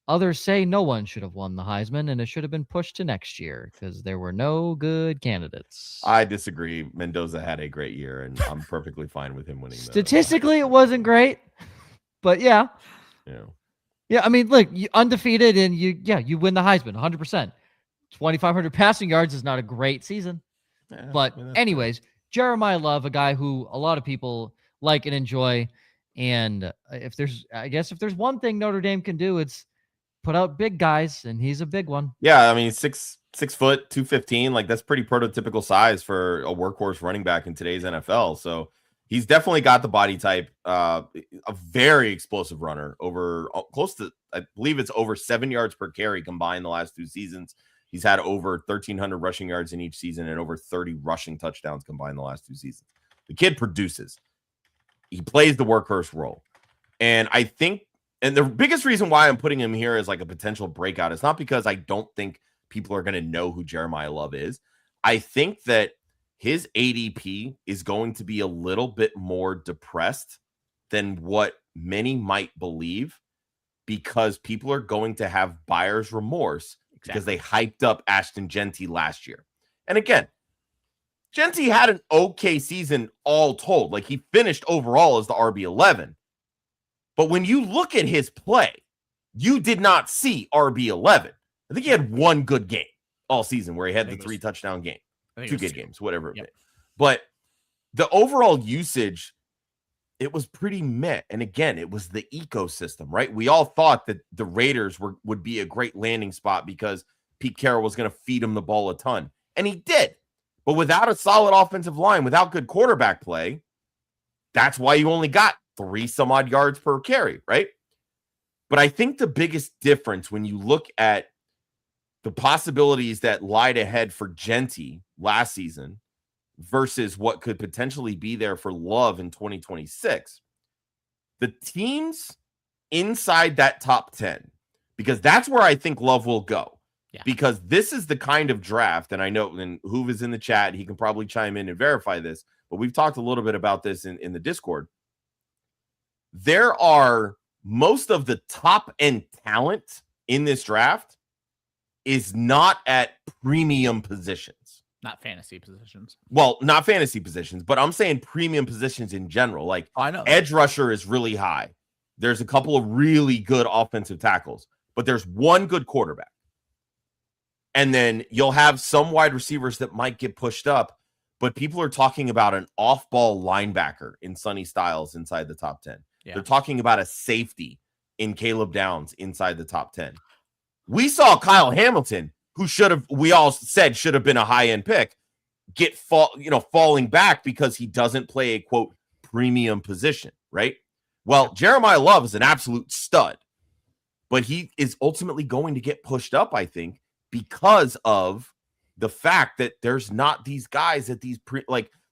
Others say no one should have won the Heisman, and it should have been pushed to next year because there were no good candidates. I disagree. Mendoza had a great year, and I'm perfectly fine with him winning. Statistically, it wasn't great, but yeah. I mean, look, you undefeated, and you win the Heisman, 100%. 2,500 passing yards is not a great season, but anyways, Jeremiyah Love, a guy who a lot of people like and enjoy, and if there's one thing Notre Dame can do, it's put out big guys, and he's a big one. Yeah, I mean, 6'6", 215, like that's pretty prototypical size for a workhorse running back in today's NFL. So he's definitely got the body type, a very explosive runner, over close to, I believe it's over 7 yards per carry combined the last 2 seasons. He's had over 1,300 rushing yards in each season and over 30 rushing touchdowns combined the last 2 seasons. The kid produces. He plays the workhorse role. And I think, and the biggest reason why I'm putting him here as like a potential breakout is not because I don't think people are going to know who Jeremiyah Love is. I think that his ADP is going to be a little bit more depressed than what many might believe, because people are going to have buyer's remorse because they hyped up Ashton Jeanty last year. And again, Jeanty had an okay season all told. Like, he finished overall as the RB11. But when you look at his play, you did not see RB11. I think he had 1 good game all season where he had the 3 touchdown game, 2 good games, whatever it may. But the overall usage, it was pretty meh. And again, it was the ecosystem, right? We all thought that the Raiders would be a great landing spot because Pete Carroll was going to feed him the ball a ton. And he did. But without a solid offensive line, without good quarterback play, that's why you only got 3 some odd yards per carry, right? But I think the biggest difference when you look at the possibilities that lied ahead for Jeanty last season versus what could potentially be there for Love in 2026, the teams inside that top 10, because that's where I think Love will go. Yeah. Because this is the kind of draft, and I know, and Hoove is in the chat, he can probably chime in and verify this, but we've talked a little bit about this in the Discord. There are most of the top end talent in this draft is not at premium positions. Not fantasy positions. Well, not fantasy positions, but I'm saying premium positions in general. Like, I know edge rusher is really high. There's a couple of really good offensive tackles, but there's 1 good quarterback. And then you'll have some wide receivers that might get pushed up, but people are talking about an off-ball linebacker in Sonny Styles inside the top 10. Yeah. They're talking about a safety in Caleb Downs inside the top 10. We saw Kyle Hamilton, who we all said should have been a high-end pick, get falling back because he doesn't play a, quote, premium position, right? Well, Jeremiyah Love is an absolute stud, but he is ultimately going to get pushed up, I think, because of the fact that there's not these guys at these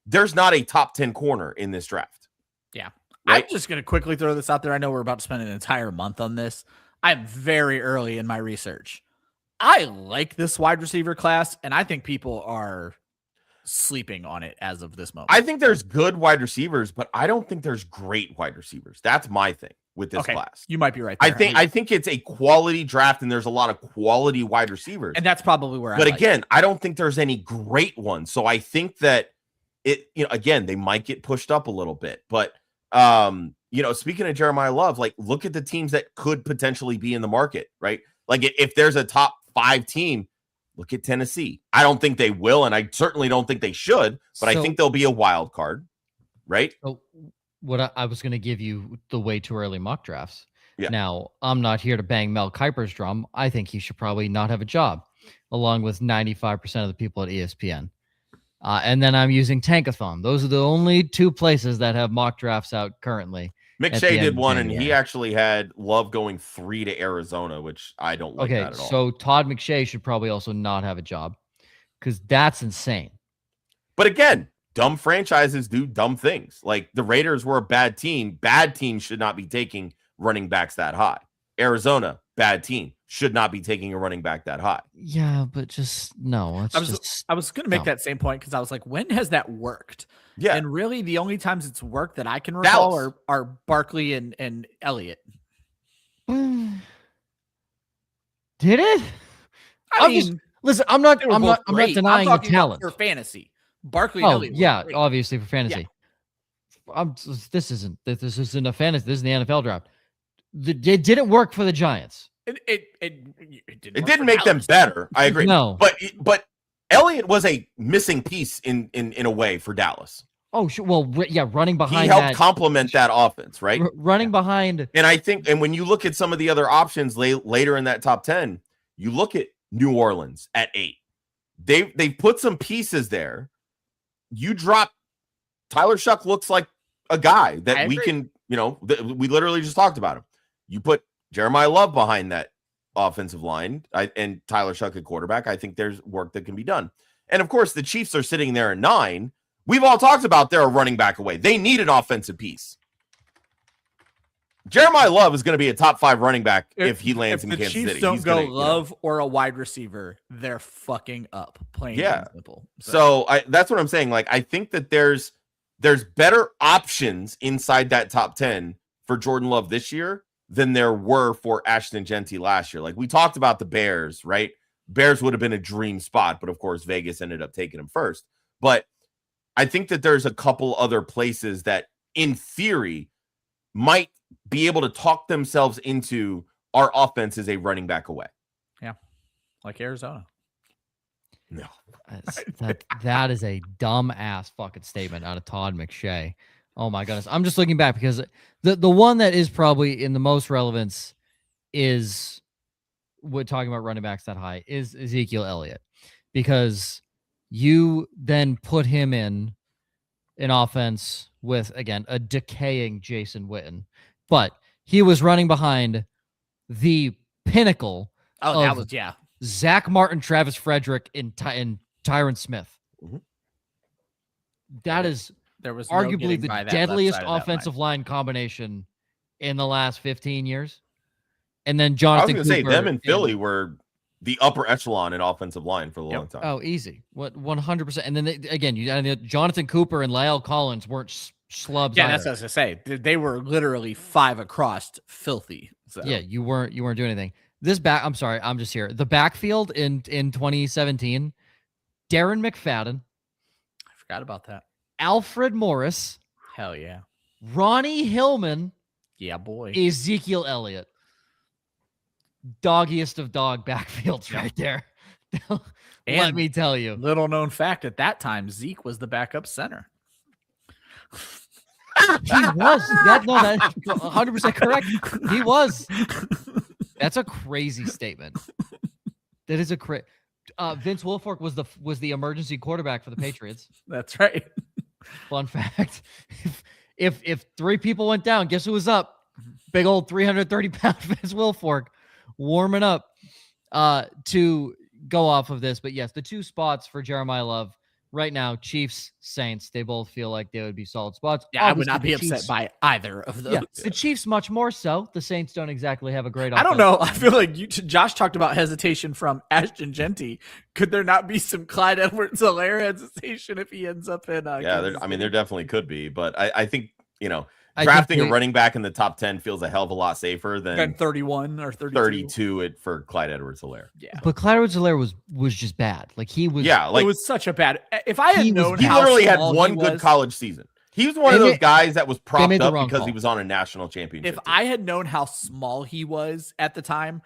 there's not a top 10 corner in this draft. Yeah. Right? I'm just going to quickly throw this out there. I know we're about to spend an entire month on this. I'm very early in my research. I like this wide receiver class, and I think people are sleeping on it as of this moment. I think there's good wide receivers, but I don't think there's great wide receivers. That's my thing with this class. You might be right there. I think it's a quality draft, and there's a lot of quality wide receivers. And that's probably where But again, I don't think there's any great ones. So I think that again, they might get pushed up a little bit. But speaking of Jeremiyah Love, like, look at the teams that could potentially be in the market, right? Like, if there's a top 5 team, look at Tennessee. I don't think they will, and I certainly don't think they should, but I think they'll be a wild card, right? So what I was going to give you the way too early mock drafts. Yeah. Now, I'm not here to bang Mel Kiper's drum. I think he should probably not have a job, along with 95% of the people at ESPN. And then I'm using Tankathon. Those are the only 2 places that have mock drafts out currently. McShay did one, and he actually had Love going 3 to Arizona, which I don't like that at all. So Todd McShay should probably also not have a job, because that's insane. But again, dumb franchises do dumb things. Like, the Raiders were a bad team. Bad teams should not be taking running backs that high. Arizona, bad team, should not be taking a running back that high. Yeah, but just no. I was going to make that same point, because I was like, when has that worked? Yeah. And really, the only times it's worked that I can recall are Barkley and Elliott. Did it? Listen, I'm not denying the talent for fantasy. Barkley and Elliott. Yeah, obviously for fantasy. Yeah. This isn't a fantasy. This is the NFL draft. It didn't work for the Giants. It didn't make them better. I agree. No, but Elliott was a missing piece in a way for Dallas. Oh, sure. Well, running behind He helped that, complement that offense, right? running behind. And I think, and when you look at some of the other options later in that top 10, you look at New Orleans at 8. They put some pieces there. You drop Tyler Shough, looks like a guy that we can, we literally just talked about him. You put Jeremiyah Love behind that offensive line and Tyler Shough at quarterback. I think there's work that can be done. And of course, the Chiefs are sitting there at 9. We've all talked about they're a running back away. They need an offensive piece. Jeremiyah Love is going to be a top 5 running back if he lands in Kansas City. If the Chiefs don't go Love or a wide receiver, they're fucking up. Plain and simple. So that's what I'm saying. Like, I think that there's better options inside that top 10 for Jordan Love this year than there were for Ashton Jeanty last year. Like, we talked about the Bears, right? Bears would have been a dream spot, but of course Vegas ended up taking him first. But I think that there's a couple other places that in theory might be able to talk themselves into our offense is a running back away. Yeah. Like Arizona. No. That is a dumb ass fucking statement out of Todd McShay. Oh my goodness. I'm just looking back because the one that is probably in the most relevance is we're talking about running backs that high is Ezekiel Elliott, because you then put him in an offense with, again, a decaying Jason Witten, but he was running behind the pinnacle of Zach Martin, Travis Frederick, and Tyron Smith. Mm-hmm. There was arguably the deadliest offensive line combination in the last 15 years. And then Jonathan Cooper. I was going to say, them and Philly were the upper echelon in offensive line for a long time. Oh, easy. 100%. And then Jonathan Cooper and La'el Collins weren't schlubs. Yeah, that's what I was going to say. They were literally 5 across, filthy. So. Yeah, you weren't doing anything. I'm sorry, I'm just here. The backfield in 2017, Darren McFadden. I forgot about that. Alfred Morris. Hell yeah. Ronnie Hillman. Yeah, boy. Ezekiel Elliott. Doggiest of dog backfields right there. Let me tell you. Little known fact, at that time, Zeke was the backup center. He was. That's 100% correct. He was. That's a crazy statement. That is a Vince Wilfork was the emergency quarterback for the Patriots. That's right. Fun fact. If 3 people went down, guess who was up? Big old 330-pound Vince Wilfork warming up to go off of this. But yes, the 2 spots for Jeremiyah Love right now, Chiefs, Saints, they both feel like they would be solid spots. Yeah, obviously, I would not be upset by either of those. Yeah, the Chiefs much more so. The Saints don't exactly have a great offense. I don't know. I feel like Josh talked about hesitation from Ashton Jeanty. Could there not be some Clyde Edwards-Helaire hesitation if he ends up in there definitely could be. But I think, drafting a running back in the top 10 feels a hell of a lot safer than 31 or 32 for Clyde Edwards-Helaire. Yeah. But Clyde Edwards-Helaire was just bad. Like he was. Yeah. Like it was such a bad. If I had known, he literally had one good college season. He was one of those guys that was propped up because he was on a national championship. If I had known how small he was at the time,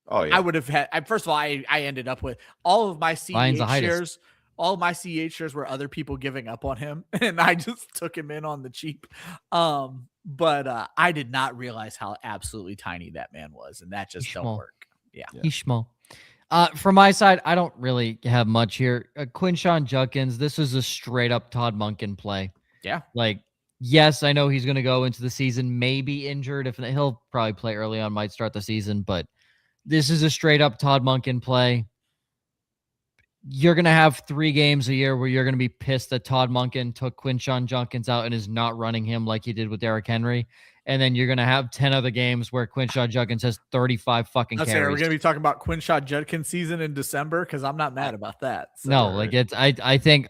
I would have had. First of all, I ended up with all of my CEH shares. All my CEH shares were other people giving up on him, and I just took him in on the cheap. But I did not realize how absolutely tiny that man was, and that just don't work. Yeah. He's small. From my side, I don't really have much here. Quinshon Judkins, this is a straight up Todd Monken play. Yeah. Like, yes, I know he's going to go into the season, maybe injured. If he'll probably play early on, might start the season, but this is a straight up Todd Monken play. You're going to have 3 games a year where you're going to be pissed that Todd Monken took Quinshon Judkins out and is not running him like he did with Derrick Henry. And then you're going to have 10 other games where Quinshon Judkins has 35 fucking carries. We're going to be talking about Quinshon Judkins season in December because I'm not mad about that. So. No, like I think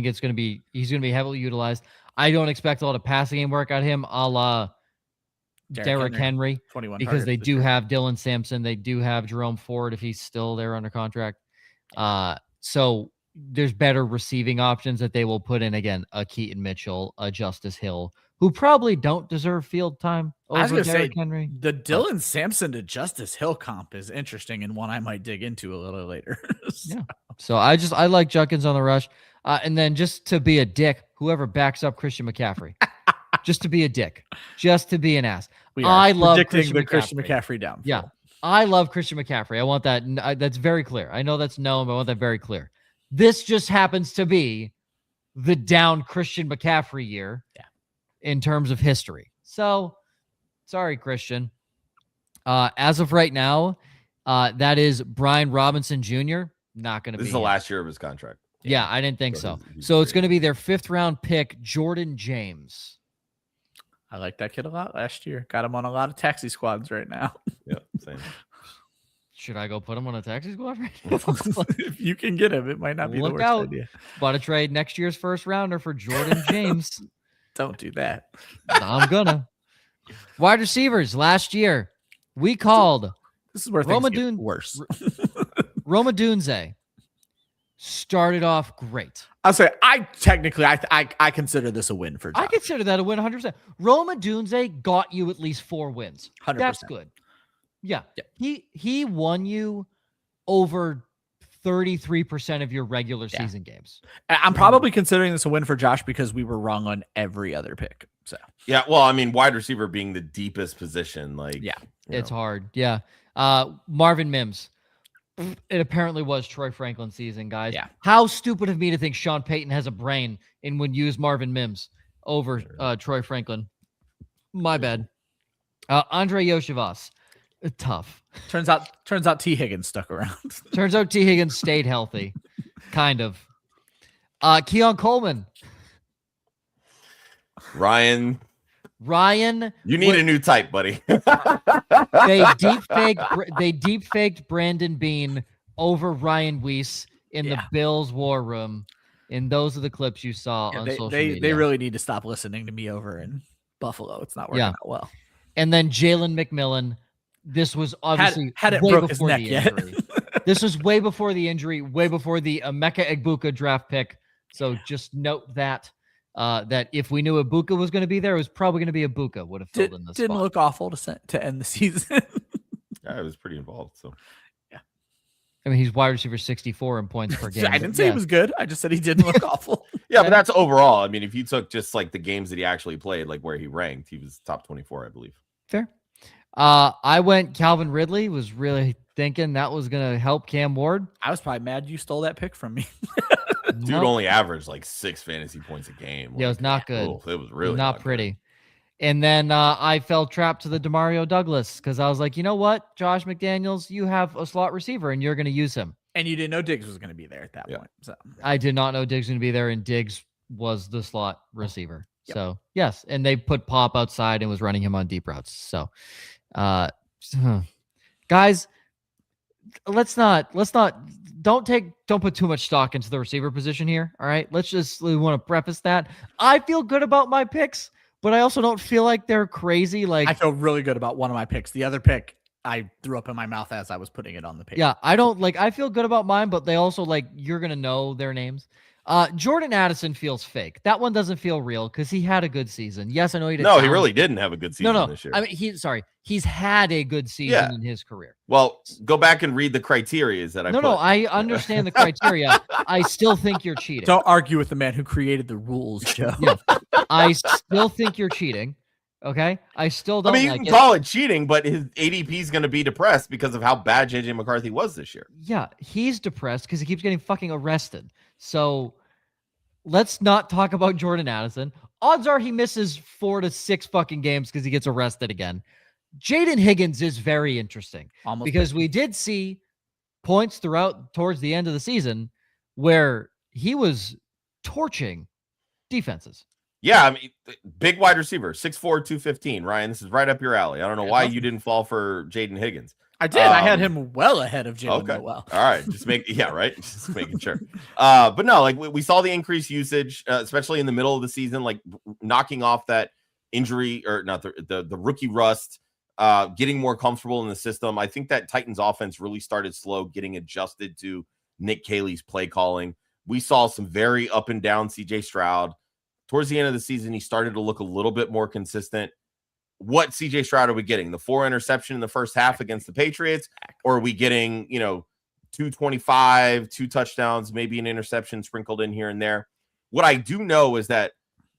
it's going to be, he's going to be heavily utilized. I don't expect a lot of passing game work out of him a la Derrick Henry 21 because they do have Dylan Sampson. They do have Jerome Ford if he's still there under contract. So there's better receiving options that they will put in, again, a Keaton Mitchell, a Justice Hill, who probably don't deserve field time over Derrick Henry. The Dylan Sampson to Justice Hill comp is interesting and one I might dig into a little later. Yeah. So I like Judkins on the rush. And then just to be a dick, whoever backs up Christian McCaffrey. Just to be a dick. Just to be an ass. We are I love predicting Christian the McCaffrey. Christian McCaffrey downfall. Yeah. I love Christian McCaffrey. I want that. That's very clear. I know that's known, but I want that very clear. This just happens to be the down Christian McCaffrey year in terms of history. So, sorry, Christian. As of right now, that is Brian Robinson Jr. Not going to be. This is the last year of his contract. Yeah, I didn't think so. He's So it's going to be their 5th round pick, Jordan James. I like that kid a lot last year. Got him on a lot of taxi squads right now. Yeah, same. Should I go put him on a taxi squad right If you can get him, it might not be the Look worst out. idea. Bought a trade next year's first rounder for Jordan James. Don't do that. I'm gonna. Wide receivers last year, we called This is where things get worse. Roma Dunze. Started off great. I'll say I consider this a win for Josh. I consider that a win 100%. Roma Dunze got you at least 4 wins. 100%. That's good. Yeah. Yep. He won you over 33% of your regular season games. I'm probably considering this a win for Josh because we were wrong on every other pick. So Yeah, well, I mean, wide receiver being the deepest position, like it's hard. Yeah. Marvin Mims. It apparently was Troy Franklin's season, guys. Yeah. How stupid of me to think Sean Payton has a brain and would use Marvin Mims over Troy Franklin. My bad. Andre Yoshivas. Tough. turns out T. Higgins stuck around. Turns out T. Higgins stayed healthy. Kind of. Keon Coleman. Ryan, you need a new type, buddy. They deep faked Brandon Bean over Ryan Weiss in the Bills war room. And those are the clips you saw on social media. They really need to stop listening to me over in Buffalo. It's not working out well. And then Jalen McMillan. This was obviously had it way broke his before neck the yet. injury. This was way before the injury, way before the Emeka Egbuka draft pick. So just note that if we knew Egbuka was going to be there, it was probably going to be Egbuka would have filled in the Didn't spot. look awful to end the season. Yeah, I was pretty involved. So I mean, he's wide receiver 64 in points per game. I didn't say he was good. I just said he didn't look awful. yeah, but that's overall. I mean, if you took just like the games that he actually played, like where he ranked, he was top 24, I believe. Fair. I went Calvin Ridley, was really thinking that was going to help Cam Ward. I was probably mad you stole that pick from me. Dude only averaged like 6 fantasy points a game. Yeah, it was not good. It was really not pretty. And then I fell trapped to the DeMario Douglas because I was like, you know what, Josh McDaniels, you have a slot receiver and you're going to use him. And you didn't know Diggs was going to be there at that point. So I did not know Diggs was going to be there, and Diggs was the slot receiver. Yep. So yes, and they put Pop outside and was running him on deep routes. So, guys, don't put too much stock into the receiver position here. All right, we want to preface that. I feel good about my picks, but I also don't feel like they're crazy. Like I feel really good about one of my picks. The other pick I threw up in my mouth as I was putting it on the page. Yeah, I feel good about mine, but they also you're going to know their names. Jordan Addison feels fake. That one doesn't feel real because he had a good season. Yes, I know he did. No, he really didn't have a good season this year. I mean, he's had a good season in his career. Well, go back and read the criteria that I put. No, I understand the criteria. I still think you're cheating. Don't argue with the man who created the rules, Joe. Yeah. I still think you're cheating. Okay, I still don't. I mean, you can call it cheating, but his ADP is going to be depressed because of how bad JJ McCarthy was this year. Yeah, he's depressed because he keeps getting fucking arrested. So let's not talk about Jordan Addison. Odds are he misses 4 to 6 fucking games because he gets arrested again. Jayden Higgins is very interesting because we did see points towards the end of the season where he was torching defenses. Yeah, I mean, big wide receiver, 6'4", 215. Ryan, this is right up your alley. I don't know why you didn't fall for Jayden Higgins. I did. I had him well ahead of Jalen. Okay. Well. All right. Just making sure. But no, like we saw the increased usage, especially in the middle of the season, like knocking off that injury or not the rookie rust, getting more comfortable in the system. I think that Titans offense really started slow, getting adjusted to Nick Caley's play calling. We saw some very up and down CJ Stroud. Towards the end of the season, he started to look a little bit more consistent. What CJ Stroud are we getting? The 4 interception in the first half against the Patriots? Or are we getting, 225, 2 touchdowns, maybe an interception sprinkled in here and there? What I do know is that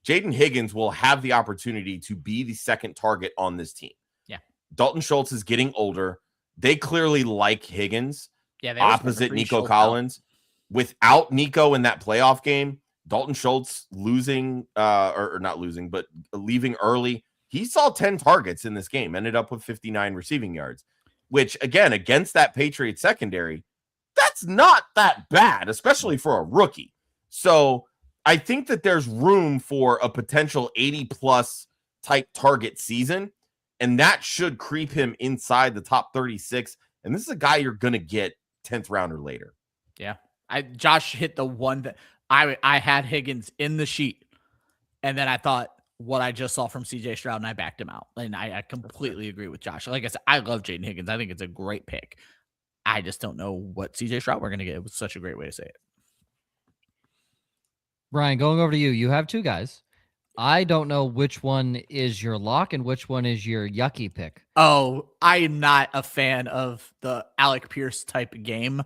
Jayden Higgins will have the opportunity to be the second target on this team. Yeah. Dalton Schultz is getting older. They clearly like Higgins. Yeah, opposite Nico Collins. Without Nico in that playoff game, Dalton Schultz losing, or not losing, but leaving early, he saw 10 targets in this game, ended up with 59 receiving yards, which, again, against that Patriots secondary, that's not that bad, especially for a rookie. So I think that there's room for a potential 80-plus type target season, and that should creep him inside the top 36. And this is a guy you're going to get 10th round or later. Yeah. Josh hit the one that I had Higgins in the sheet, and then I thought what I just saw from CJ Stroud, and I backed him out. And I completely agree with Josh. Like I said, I love Jayden Higgins. I think it's a great pick. I just don't know what CJ Stroud we're going to get. It was such a great way to say it. Brian, going over to you. You have two guys. I don't know which one is your lock and which one is your yucky pick. Oh, I am not a fan of the Alec Pierce type game.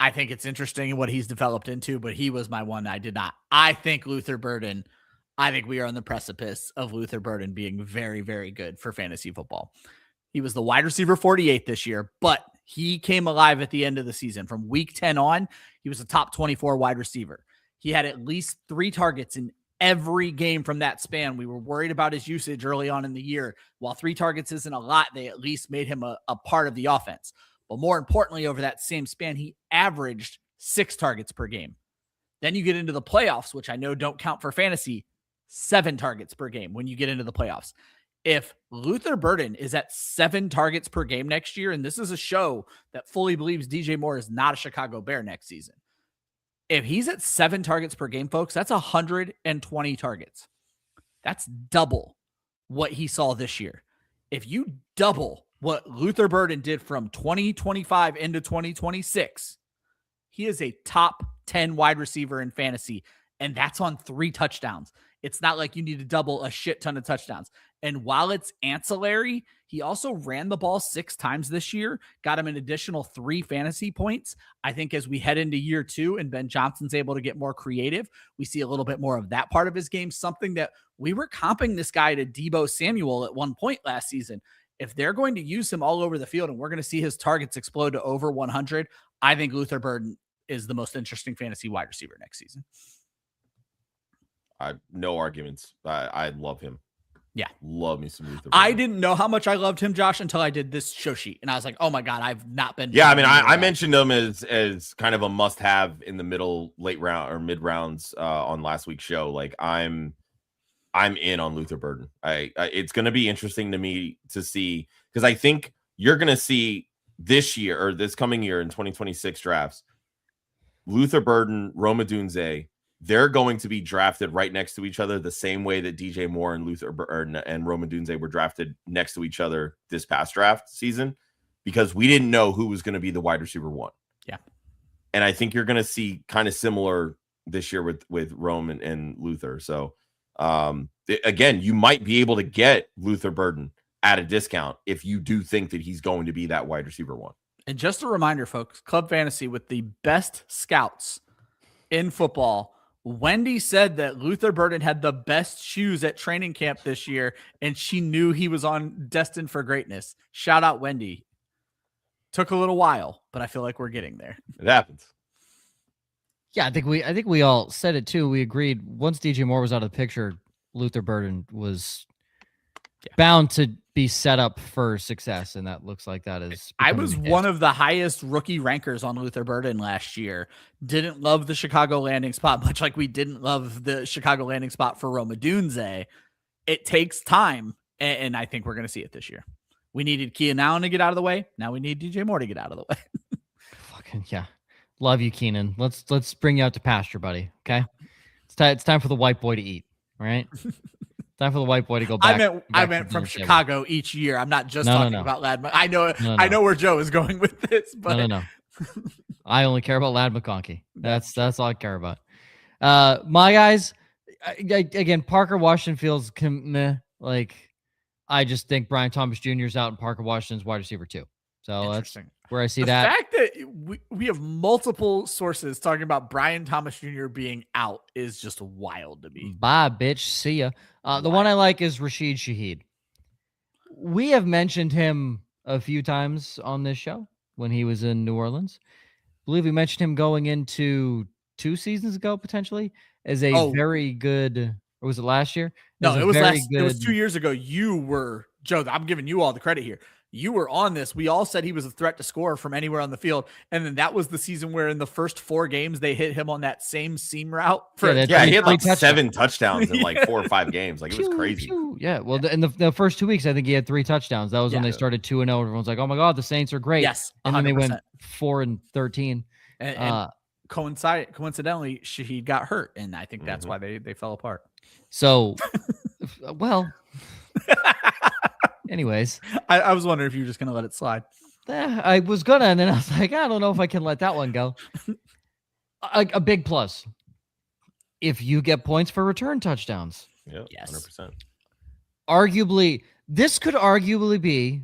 I think it's interesting what he's developed into, but he was my one I did not. I think Luther Burden, I think we are on the precipice of Luther Burden being very, very good for fantasy football. He was the wide receiver 48 this year, but he came alive at the end of the season. From week 10 on, he was a top 24 wide receiver. He had at least 3 targets in every game from that span. We were worried about his usage early on in the year. While 3 targets isn't a lot, they at least made him a part of the offense. But more importantly, over that same span, he averaged 6 targets per game. Then you get into the playoffs, which I know don't count for fantasy, 7 targets per game when you get into the playoffs. If Luther Burden is at 7 targets per game next year, and this is a show that fully believes DJ Moore is not a Chicago Bear next season. If he's at 7 targets per game, folks, that's 120 targets. That's double what he saw this year. If you double what Luther Burden did from 2025 into 2026, he is a top 10 wide receiver in fantasy, and that's on 3 touchdowns. It's not like you need to double a shit ton of touchdowns. And while it's ancillary, he also ran the ball 6 times this year, got him an additional 3 fantasy points. I think as we head into year 2 and Ben Johnson's able to get more creative, we see a little bit more of that part of his game, something that we were comping this guy to Deebo Samuel at one point last season. If they're going to use him all over the field and we're going to see his targets explode to over 100, I think Luther Burden is the most interesting fantasy wide receiver next season. No arguments. I love him. Yeah. Love me some Luther Burden. I didn't know how much I loved him, Josh, until I did this show sheet. And I was like, oh my God, I've not been. Yeah, I mean, I mentioned him as kind of a must-have in the middle, late round or mid rounds on last week's show. Like I'm in on Luther Burden. It's going to be interesting to me to see, because I think you're going to see this year or this coming year in 2026 drafts, Luther Burden, Rome Odunze, they're going to be drafted right next to each other the same way that DJ Moore and Luther Burden and Rome Odunze were drafted next to each other this past draft season, because we didn't know who was going to be the wide receiver 1. Yeah. And I think you're going to see kind of similar this year with Rome and Luther. So, again, you might be able to get Luther Burden at a discount if you do think that he's going to be that wide receiver 1. And just a reminder, folks, Club Fantasy with the best scouts in football. Wendy said that Luther Burden had the best shoes at training camp this year, and she knew he was destined for greatness. Shout out, Wendy. Took a little while, but I feel like we're getting there. It happens. Yeah, I think we all said it too. We agreed once DJ Moore was out of the picture, Luther Burden was bound to be set up for success, and that looks like that is. I was one of the highest rookie rankers on Luther Burden last year. Didn't love the Chicago landing spot, much like we didn't love the Chicago landing spot for Rome Odunze. It takes time, and I think we're going to see it this year. We needed Keenan Allen to get out of the way. Now we need DJ Moore to get out of the way. Fucking yeah. Love you, Keenan. Let's bring you out to pasture, buddy. Okay. It's time for the white boy to eat. All right. Time for the white boy to go back. I meant from Chicago each year. I'm not just talking about Lad. I know where Joe is going with this, but no. I only care about Lad McConkey. That's all I care about. My guys, again, Parker Washington feels like I just think Brian Thomas Jr. is out and Parker Washington's wide receiver 2. So where I see The that. fact that we have multiple sources talking about Brian Thomas Jr. being out is just wild to me. Bye, bitch. See ya. The one I like is Rashid Shaheed. We have mentioned him a few times on this show when he was in New Orleans. I believe we mentioned him going into 2 seasons ago, potentially, as a very good, or was it last year? No, it was 2 years ago. You were, Joe, I'm giving you all the credit here. You were on this. We all said he was a threat to score from anywhere on the field. And then that was the season where in the first 4 games, they hit him on that same seam route. He had like 7 touchdowns in like 4 or 5 games. Like, it was crazy. Yeah. Well, in the first 2 weeks, I think he had 3 touchdowns. That was when they started 2-0. Everyone's like, oh my God, the Saints are great. Yes. 100%. And then they went 4-13. And coincidentally, Shaheed got hurt. And I think that's why they fell apart. So, well, anyways. I was wondering if you were just going to let it slide. I was gonna, and then I was like, I don't know if I can let that one go. A big plus. If you get points for return touchdowns. Yeah, yes. 100%. Arguably, this could arguably be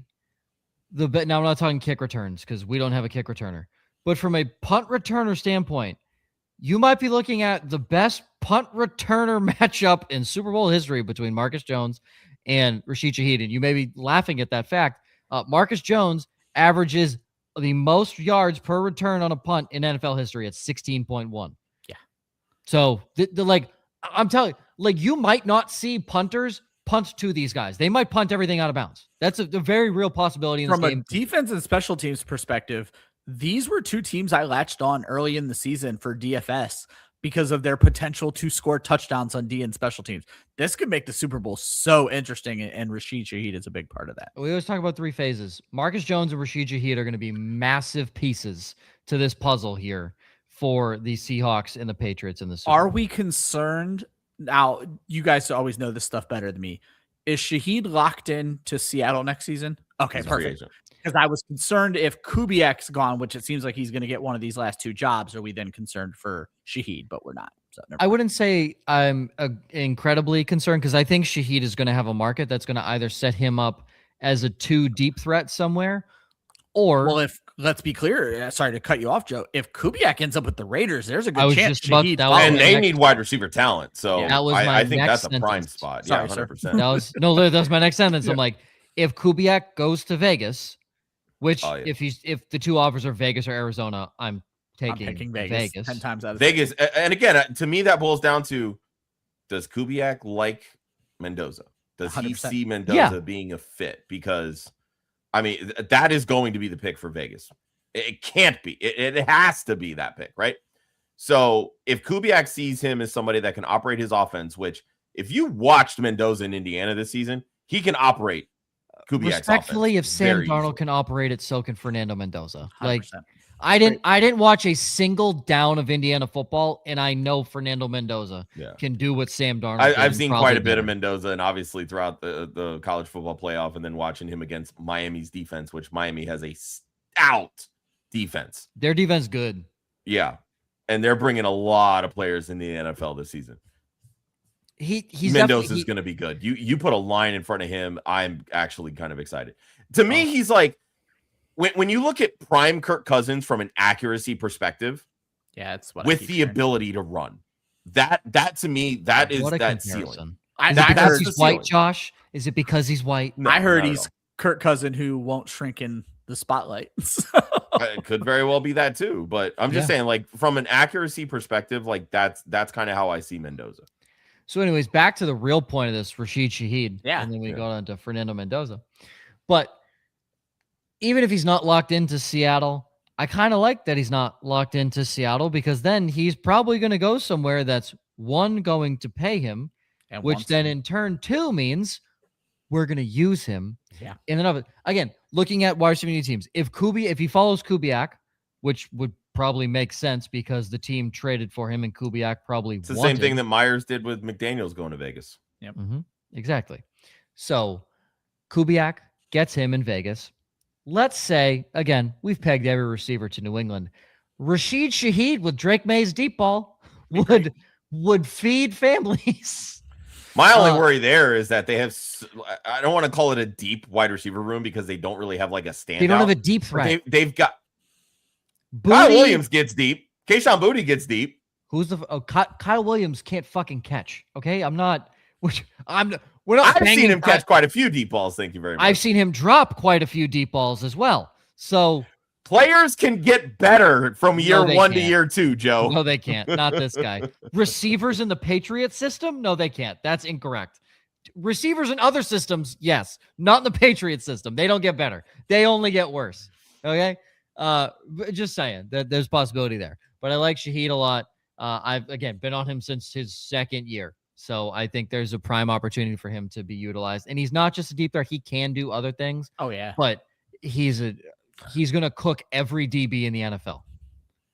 the bit. Now, I'm not talking kick returns because we don't have a kick returner. But from a punt returner standpoint, you might be looking at the best punt returner matchup in Super Bowl history between Marcus Jones and Rashid Shaheed. And you may be laughing at that fact. Marcus Jones averages the most yards per return on a punt in NFL history at 16.1. Yeah. So, like, I'm telling you, like, you might not see punters punt to these guys. They might punt everything out of bounds. That's a very real possibility in this game. From a defense and special teams perspective, these were 2 teams I latched on early in the season for DFS because of their potential to score touchdowns on D and special teams. This could make the Super Bowl so interesting, and Rashid Shaheed is a big part of that. We always talk about 3 phases. Marcus Jones and Rashid Shaheed are going to be massive pieces to this puzzle here for the Seahawks and the Patriots in the Super Bowl. Are we concerned? Now, you guys always know this stuff better than me. Is Shaheed locked in to Seattle next season? Okay, perfect. Because I was concerned if Kubiak's gone, which it seems like he's going to get one of these last 2 jobs, are we then concerned for Shaheed? But we're not. So I wouldn't say I'm incredibly concerned because I think Shaheed is going to have a market that's going to either set him up as a 2 deep threat somewhere, or let's be clear. Sorry to cut you off, Joe. If Kubiak ends up with the Raiders, there's a good chance Shaheed. And they need wide receiver talent. So I think that's a prime spot. Sorry, yeah, 100%. That was my next sentence. I'm like, if Kubiak goes to Vegas, which if the 2 offers are Vegas or Arizona, I'm picking Vegas 10 times out of Vegas. And again, to me, that boils down to, does Kubiak like Mendoza? Does 100%. He see Mendoza being a fit? Because, I mean, that is going to be the pick for Vegas. It can't be. It has to be that pick, right? So if Kubiak sees him as somebody that can operate his offense, which if you watched Mendoza in Indiana this season, he can operate Kubiak's respectfully, offense if Sam Darnold can operate it, so can Fernando Mendoza. 100%. Like, I didn't watch a single down of Indiana football, and I know Fernando Mendoza can do what Sam Darnold. I've seen quite a bit of Mendoza, and obviously throughout the college football playoff, and then watching him against Miami's defense, which Miami has a stout defense. Their defense good. Yeah, and they're bringing a lot of players in the NFL this season. He's Mendoza's going to be good. You put a line in front of him, I'm actually kind of excited. To me, he's like, when you look at prime Kirk Cousins from an accuracy perspective, it's what with the ability to run. That to me, that is that ceiling. Is it because he's white, Josh? Is it because he's white? No, I heard he's Kirk Cousin who won't shrink in the spotlight. It could very well be that too. But I'm just saying, like, from an accuracy perspective, like that's kind of how I see Mendoza. So, anyways, back to the real point of this, Rashid Shaheed. Yeah. And then we go on to Fernando Mendoza. But even if he's not locked into Seattle, I kind of like that he's not locked into Seattle because then he's probably going to go somewhere that's, 1, going to pay him, and which then in turn 2 means we're going to use him. Yeah. In and of it. Again, looking at wide receiver teams, if he follows Kubiak, which would probably makes sense because the team traded for him and Kubiak probably it's the same thing that Myers did with McDaniels going to Vegas. Yep. Mm-hmm. Exactly. So Kubiak gets him in Vegas. Let's say, again, we've pegged every receiver to New England. Rashid Shaheed with Drake May's deep ball would feed families. My only worry there is that they have, I don't want to call it a deep wide receiver room because they don't really have like a standout. They don't have a deep threat. They've got Booty, Kyle Williams gets deep. Kayshon Boutte gets deep. Who's the Kyle Williams can't fucking catch. Okay, we're not. I've seen him catch quite a few deep balls. Thank you very much. I've seen him drop quite a few deep balls as well. So players can get better from year 1 to year 2, Joe. No, they can't. Not this guy. Receivers in the Patriot system? No, they can't. That's incorrect. Receivers in other systems, yes. Not in the Patriot system. They don't get better. They only get worse. Okay? Just saying that there's possibility there. But I like Shaheed a lot. I've, again, been on him since his second year. So I think there's a prime opportunity for him to be utilized. And he's not just a deep threat. He can do other things. Oh, yeah. But he's going to cook every DB in the NFL.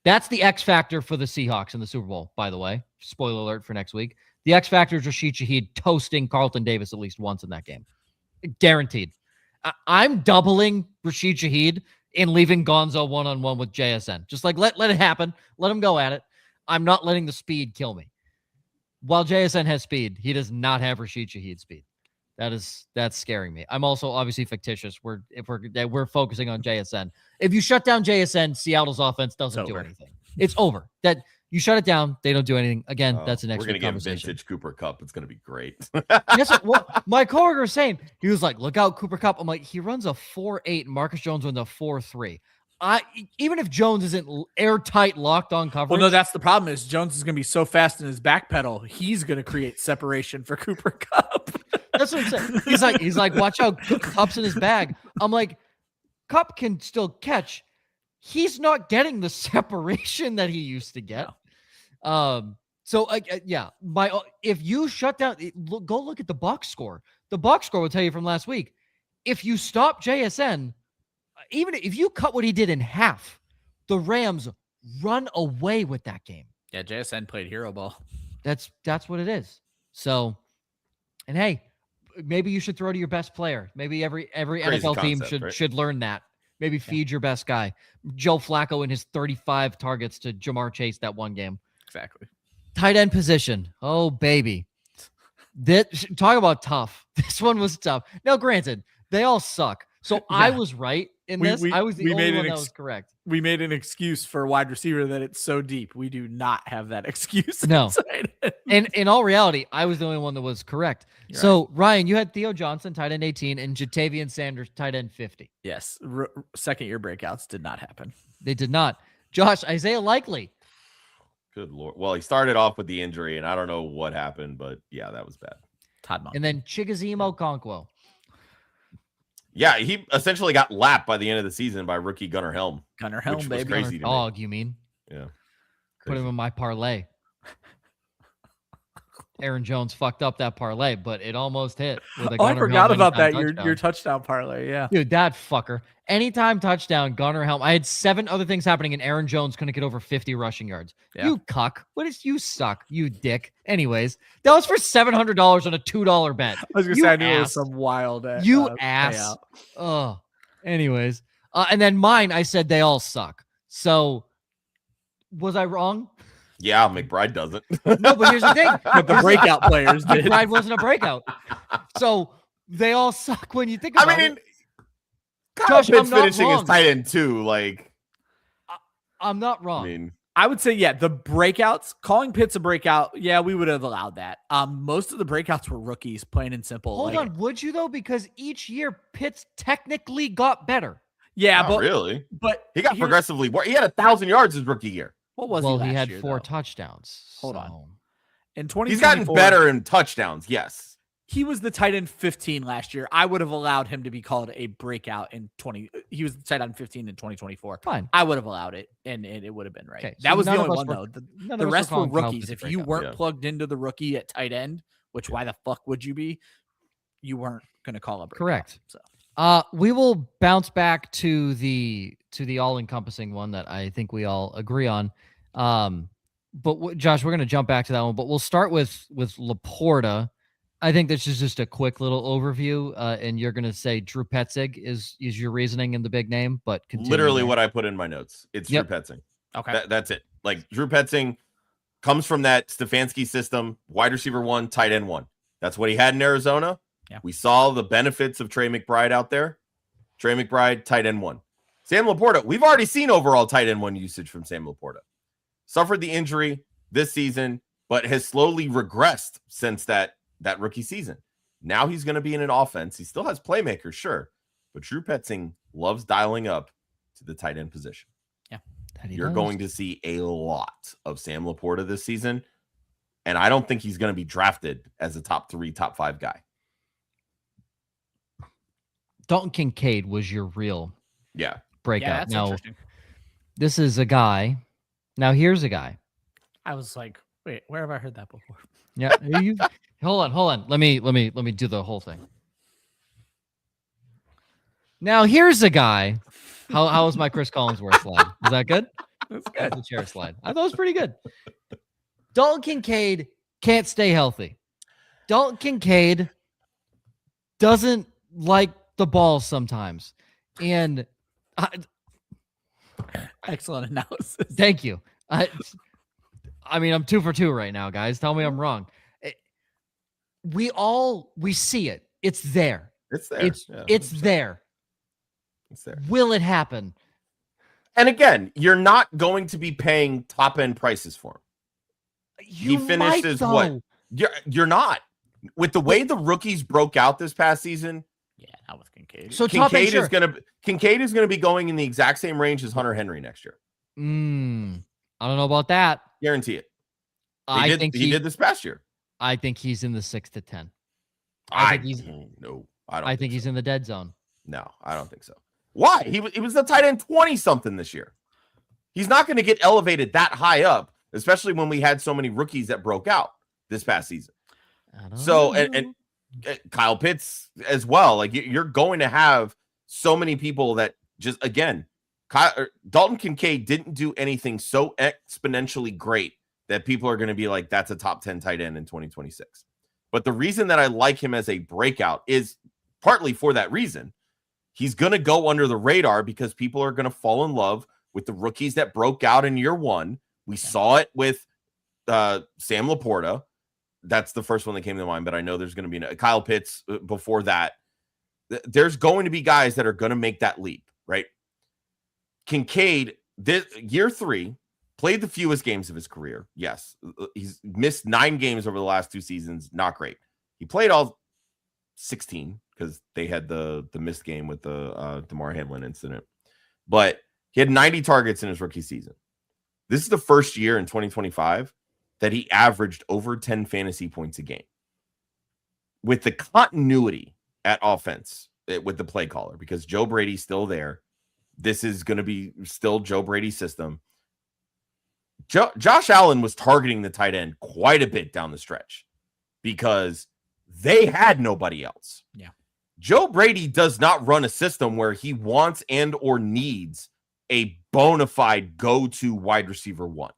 That's the X factor for the Seahawks in the Super Bowl, by the way. Spoiler alert for next week. The X factor is Rashid Shaheed toasting Carlton Davis at least once in that game. Guaranteed. I'm doubling Rashid Shaheed and leaving Gonzo one-on-one with JSN. Just like, let it happen. Let him go at it. I'm not letting the speed kill me. While JSN has speed, he does not have Rashid Shaheed speed. That's scaring me. I'm also obviously fictitious. We're focusing on JSN. If you shut down JSN, Seattle's offense doesn't do anything. It's over. That you shut it down, they don't do anything. Again, that's the next week conversation. We're gonna get vintage Cooper Kupp. It's gonna be great. That's what my coworker was saying. He was like, "Look out, Cooper Kupp." I'm like, he runs a 4.8, and Marcus Jones runs a 4.3. Even if Jones isn't airtight, locked on coverage. Well, no, that's the problem. Is Jones is going to be so fast in his back pedal, he's going to create separation for Cooper Kupp. That's what I'm saying. He's like, watch out, Kupp's in his bag. I'm like, Kupp can still catch. He's not getting the separation that he used to get. No. If you shut down, go look at the box score. The box score will tell you from last week. If you stop JSN, even if you cut what he did in half, the Rams run away with that game. Yeah, JSN played hero ball. That's what it is. So, and hey, maybe you should throw to your best player. Maybe every NFL team should learn that. Maybe feed your best guy. Joe Flacco in his 35 targets to Jamar Chase that one game. Exactly. Tight end position. Oh, baby. Talk about tough. This one was tough. Now, granted, they all suck. So yeah. I was right in this. I was the only one that was correct. We made an excuse for wide receiver that it's so deep. We do not have that excuse. No. And in all reality, I was the only one that was correct. You're right. Ryan, you had Theo Johnson, tight end 18, and Jatavian Sanders, tight end 50. Yes. Second-year breakouts did not happen. They did not. Josh, Isaiah Likely. Good Lord. Well, he started off with the injury, and I don't know what happened, but yeah, that was bad. Todd Monk. And then Chigoziem Okonkwo. Yeah, he essentially got lapped by the end of the season by rookie Gunnar Helm. Gunnar Helm, baby. Crazy dog, you mean? Yeah. Put him in my parlay. Aaron Jones fucked up that parlay, but it almost hit. I forgot about that. Your touchdown parlay, yeah. Dude, that fucker. Anytime touchdown, Gunnar Helm. I had 7 other things happening, and Aaron Jones couldn't get over 50 rushing yards. Yeah. You cuck. You suck, you dick. Anyways, that was for $700 on a $2 bet. I was going to say, I knew it was some wild ass. You ass. Oh. Anyways. And then mine, I said they all suck. So, was I wrong? Yeah, McBride doesn't. No, but here's the thing. But the breakout players did. McBride wasn't a breakout. So they all suck when you think about it. Josh, Pitt's finishing his tight end too. Like, I'm not wrong. I would say, yeah, the breakouts, calling Pitts a breakout, yeah, we would have allowed that. Most of the breakouts were rookies, plain and simple. Hold on, would you though? Because each year Pitts technically got better. Yeah, but really, but he got progressively more. He had 1,000 yards his rookie year. What was he last he had year, 4 touchdowns. Hold on. In 2024, he's gotten better in touchdowns. Yes. He was the tight end 15 last year. I would have allowed him to be called a breakout in he was the tight end 15 in 2024. Fine. I would have allowed it, and it would have been right. Okay, that was the only one, though. The rest were rookies. If you weren't plugged into the rookie at tight end, which why the fuck would you be? You weren't going to call a breakout. Correct. So. We will bounce back to the all-encompassing one that I think we all agree on. But Josh, we're going to jump back to that one, but we'll start with Laporta. I think this is just a quick little overview, and you're going to say Drew Petzing is your reasoning in the big name, but literally what I put in my notes. It's Drew Petzing. Okay. That's it. Like Drew Petzing comes from that Stefanski system, wide receiver 1, tight end 1. That's what he had in Arizona. Yeah. We saw the benefits of Trey McBride out there. Trey McBride, tight end 1. Sam Laporta, we've already seen overall tight end 1 usage from Sam Laporta. Suffered the injury this season, but has slowly regressed since that rookie season. Now he's going to be in an offense. He still has playmakers, sure, but Drew Petzing loves dialing up to the tight end position. Yeah, you're going to see a lot of Sam Laporta this season, and I don't think he's going to be drafted as a top 3, top 5 guy. Dalton Kincaid was your real breakout. Yeah, that's interesting. This is a guy. Now here's a guy. I was like, wait, where have I heard that before? Yeah, hold on. Let me do the whole thing. Now here's a guy. How was my Chris Collinsworth slide? Is that good? That's good. The chair slide. I thought it was pretty good. Dalton Kincaid can't stay healthy. Dalton Kincaid doesn't like the ball sometimes. And excellent analysis. Thank you. I mean, I'm 2 for 2 right now, guys. Tell me I'm wrong. We see it. It's there. It's there. It's there. It's there. Will it happen? And again, you're not going to be paying top end prices for him. He finished as what? You're not. With the way the rookies broke out this past season. Yeah, not with Kincaid. So Kincaid is going to be going in the exact same range as Hunter Henry next year. I don't know about that. Guarantee it. He did this past year. I think he's in the 6 to 10. I think he's in the dead zone. No, I don't think so. Why? He was the tight end 20 something this year. He's not going to get elevated that high up, especially when we had so many rookies that broke out this past season. So and Kyle Pitts as well. Like you're going to have so many people that just again, Dalton Kincaid didn't do anything so exponentially great that people are going to be like, that's a top 10 tight end in 2026. But the reason that I like him as a breakout is partly for that reason. He's going to go under the radar because people are going to fall in love with the rookies that broke out in year 1. We saw it with Sam Laporta. That's the first one that came to mind, but I know there's going to be Kyle Pitts before that. There's going to be guys that are going to make that leap, right? Kincaid, year 3, played the fewest games of his career. Yes. He's missed 9 games over the last 2 seasons. Not great. He played all 16 because they had the missed game with the DeMar Hamlin incident. But he had 90 targets in his rookie season. This is the first year in 2025 that he averaged over 10 fantasy points a game. With the continuity at offense with the play caller, because Joe Brady's still there. This is going to be still Joe Brady's system. Josh Allen was targeting the tight end quite a bit down the stretch because they had nobody else. Yeah. Joe Brady does not run a system where he wants and or needs a bona fide go-to wide receiver 1.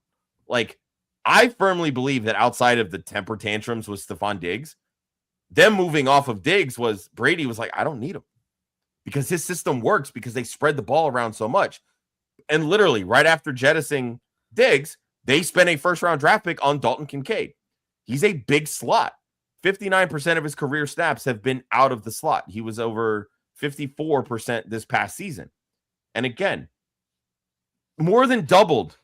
Like, I firmly believe that outside of the temper tantrums with Stephon Diggs, them moving off of Diggs was Brady was like, I don't need him because his system works because they spread the ball around so much. And literally right after jettisoning Diggs, they spent a first-round draft pick on Dalton Kincaid. He's a big slot. 59% of his career snaps have been out of the slot. He was over 54% this past season. And again, more than doubled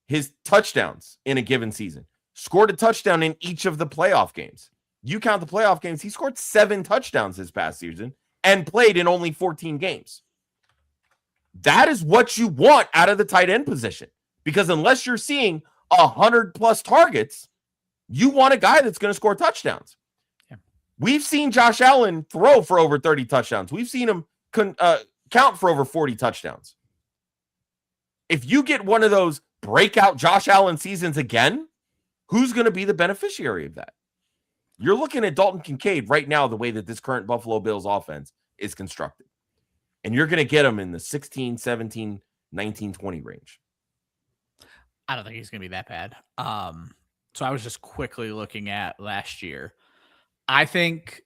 his touchdowns in a given season. Scored a touchdown in each of the playoff games. You count the playoff games, he scored 7 touchdowns this past season and played in only 14 games. That is what you want out of the tight end position. Because unless you're seeing 100+ targets, you want a guy that's going to score touchdowns. Yeah. We've seen Josh Allen throw for over 30 touchdowns. We've seen him count for over 40 touchdowns. If you get one of those breakout Josh Allen seasons again, who's going to be the beneficiary of that? You're looking at Dalton Kincaid right now, the way that this current Buffalo Bills offense is constructed. And you're going to get him in the 16, 17, 19, 20 range. I don't think he's going to be that bad. So I was just quickly looking at last year. I think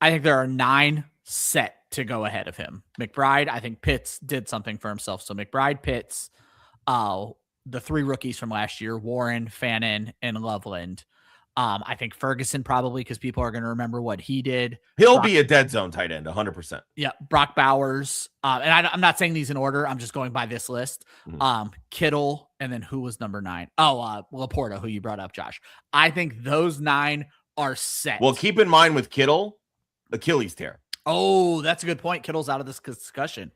there are 9 set to go ahead of him. McBride, I think Pitts did something for himself. So McBride, Pitts, the 3 rookies from last year, Warren, Fannin, and Loveland. I think Ferguson probably, because people are going to remember what he did. He'll be a dead zone tight end, 100%. Yeah, Brock Bowers. And I'm not saying these in order. I'm just going by this list. Kittle, and then who was number 9? Laporta, who you brought up, Josh. I think those 9 are set. Well, keep in mind with Kittle, Achilles tear. Oh, that's a good point. Kittle's out of this discussion.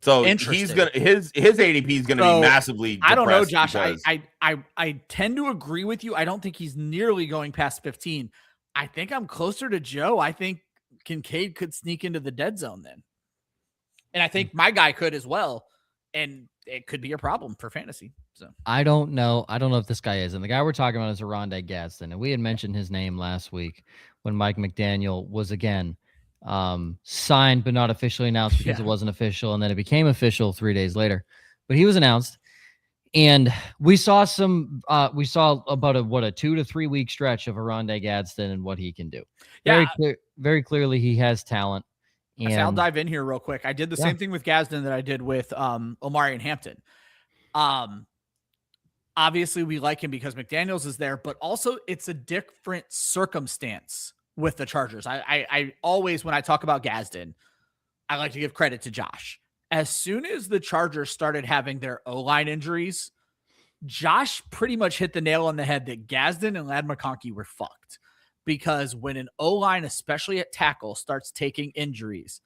So he's gonna his ADP is gonna be massively depressed. I don't know, Josh. I tend to agree with you. I don't think he's nearly going past 15. I think I'm closer to Joe. I think Kincaid could sneak into the dead zone then. And I think my guy could as well. And it could be a problem for fantasy. So I don't know. I don't know if this guy is. And the guy we're talking about is Oronde Gadsden. And we had mentioned his name last week when Mike McDaniel was again signed but not officially announced because it wasn't official, and then it became official 3 days later. But he was announced, and we saw about a 2 to 3 week stretch of Oronde Gadsden and what he can do. Very clearly he has talent. And I'll dive in here real quick. I did the same thing with Gadsden that I did with Omarion Hampton. Obviously we like him because McDaniels is there, but also it's a different circumstance with the Chargers. I always, when I talk about Gadsden, I like to give credit to Josh. As soon as the Chargers started having their O-line injuries, Josh pretty much hit the nail on the head that Gadsden and Ladd McConkey were fucked. Because when an O-line, especially at tackle, starts taking injuries,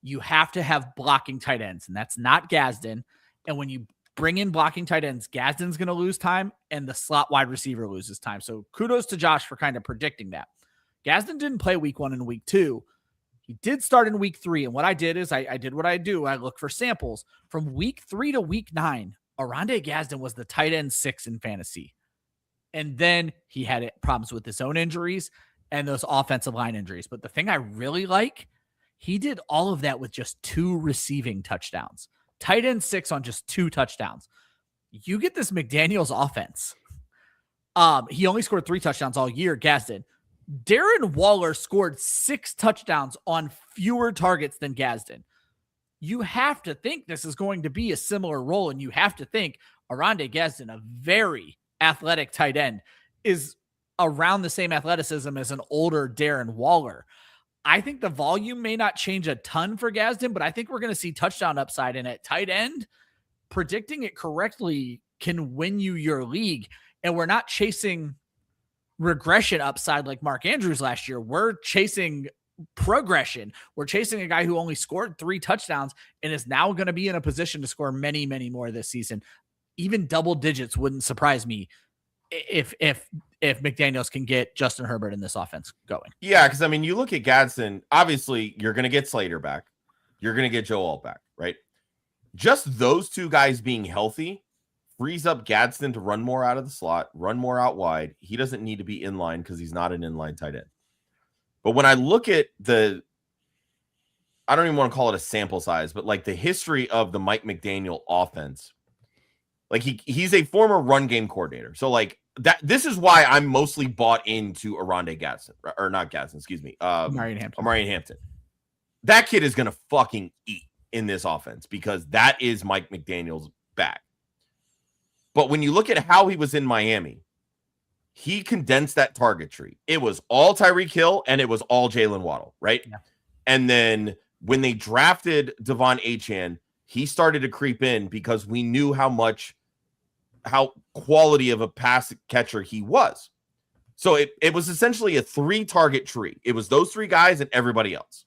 you have to have blocking tight ends, and that's not Gadsden. And when you bring in blocking tight ends, Gadsden's going to lose time, and the slot wide receiver loses time. So kudos to Josh for kind of predicting that. Gadsden didn't play week 1 and week 2. He did start in week 3. And what I did is I did what I do. I look for samples. From week 3 to week 9, Oronde Gadsden was the tight end 6 in fantasy. And then he had problems with his own injuries and those offensive line injuries. But the thing I really like, he did all of that with just 2 receiving touchdowns. Tight end 6 on just 2 touchdowns. You get this McDaniels offense. He only scored 3 touchdowns all year, Gadsden. Darren Waller scored 6 touchdowns on fewer targets than Gadsden. You have to think this is going to be a similar role, and you have to think Oronde Gadsden, a very athletic tight end, is around the same athleticism as an older Darren Waller. I think the volume may not change a ton for Gadsden, but I think we're going to see touchdown upside. And at tight end, predicting it correctly can win you your league. And we're not chasing regression upside like Mark Andrews last year. We're chasing progression. We're chasing a guy who only scored 3 touchdowns and is now going to be in a position to score many, many more this season. Even double digits wouldn't surprise me if McDaniels can get Justin Herbert in this offense going. Yeah, because I mean, you look at Gadsden, obviously you're going to get Slater back. You're going to get Joe Alt back, right? Just those 2 guys being healthy frees up Gadsden to run more out of the slot, run more out wide. He doesn't need to be in line because he's not an inline tight end. But when I look at I don't even want to call it a sample size, but like the history of the Mike McDaniel offense, like he's a former run game coordinator. So like this is why I'm mostly bought into Oronde Gadsden, or not Gadsden, excuse me. Omarion Hampton. That kid is going to fucking eat in this offense because that is Mike McDaniel's bag. But when you look at how he was in Miami, he condensed that target tree. It was all Tyreek Hill and it was all Jalen Waddle, right? Yeah. And then when they drafted Devon Achane, he started to creep in because we knew how quality of a pass catcher he was. So it was essentially a 3-target tree. It was those 3 guys and everybody else.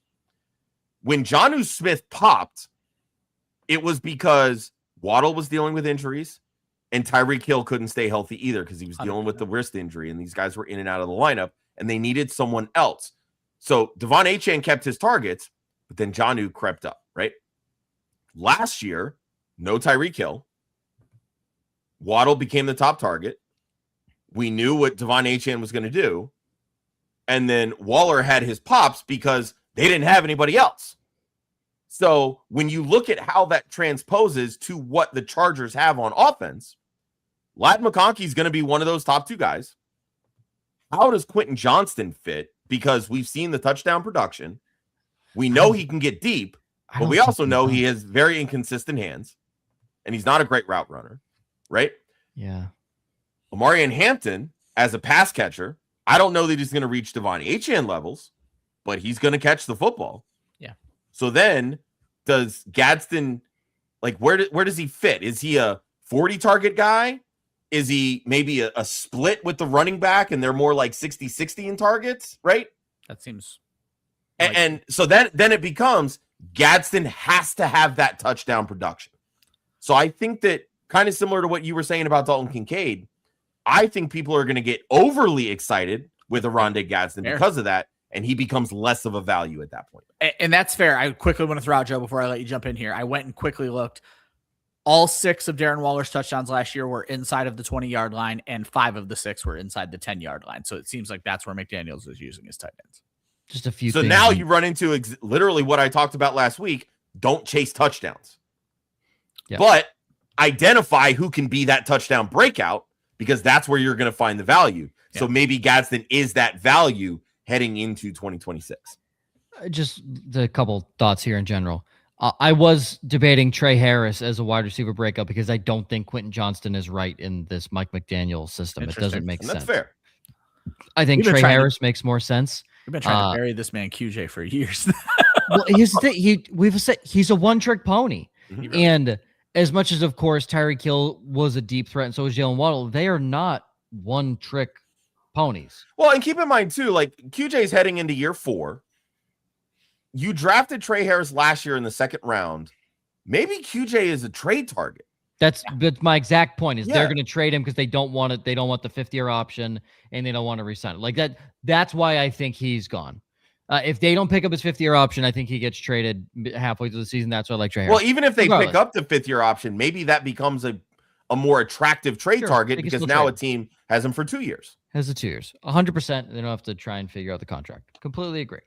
When Jonnu Smith popped, it was because Waddle was dealing with injuries and Tyreek Hill couldn't stay healthy either because he was dealing with the wrist injury, and these guys were in and out of the lineup, and they needed someone else. So Devon Achane kept his targets, but then Jonnu crept up, right? Last year, no Tyreek Hill. Waddle became the top target. We knew what Devon Achane was going to do. And then Waller had his pops because they didn't have anybody else. So when you look at how that transposes to what the Chargers have on offense, Ladd McConkey is going to be one of those top 2 guys. How does Quinton Johnston fit? Because we've seen the touchdown production. We know he can get deep, but we also know he has very inconsistent hands, and he's not a great route runner, right? Yeah. Omarion Hampton, as a pass catcher, I don't know that he's going to reach Devon Achane levels, but he's going to catch the football. Yeah. So then does Gadsden, like, where does he fit? Is he a 40 target guy? Is he maybe a split with the running back and they're more like 60-60 in targets, right? That seems and so then it becomes Gadsden has to have that touchdown production. So I think that kind of similar to what you were saying about Dalton Kincaid, I think people are going to get overly excited with Oronde Gadsden because of that, and he becomes less of a value at that point. And that's fair. I quickly want to throw out, Joe, before I let you jump in here. I went and quickly looked. All 6 of Darren Waller's touchdowns last year were inside of the 20-yard line, and 5 of the 6 were inside the 10-yard line. So it seems like that's where McDaniels is using his tight ends. Just a few so things. Now you run into literally what I talked about last week. Don't chase touchdowns. Yep. But identify who can be that touchdown breakout, because that's where you're going to find the value. Yep. So maybe Gadsden is that value heading into 2026. Just a couple thoughts here in general. I was debating Trey Harris as a wide receiver breakout because I don't think Quinton Johnston is right in this Mike McDaniel system. It doesn't make sense. That's fair. I think Trey Harris makes more sense. We've been trying to bury this man QJ for years. Well, we've said he's a one-trick pony. Mm-hmm. And as much as, of course, Tyreek Hill was a deep threat and so was Jalen Waddle, they are not one-trick ponies. Well, and keep in mind, too, like QJ's heading into year 4. You drafted Trey Harris last year in the 2nd round. Maybe QJ is a trade target. That's my exact point. Is they're going to trade him because they don't want it. They don't want the 5th-year option, and they don't want to resign it. Like that. That's why I think he's gone. If they don't pick up his 5th-year option, I think he gets traded halfway through the season. That's why I like Trey Harris. Well, even if they pick up the 5th-year option, maybe that becomes a more attractive trade target because now a team has him for 2 years. Has the 2 years, 100%. They don't have to try and figure out the contract. Completely agree.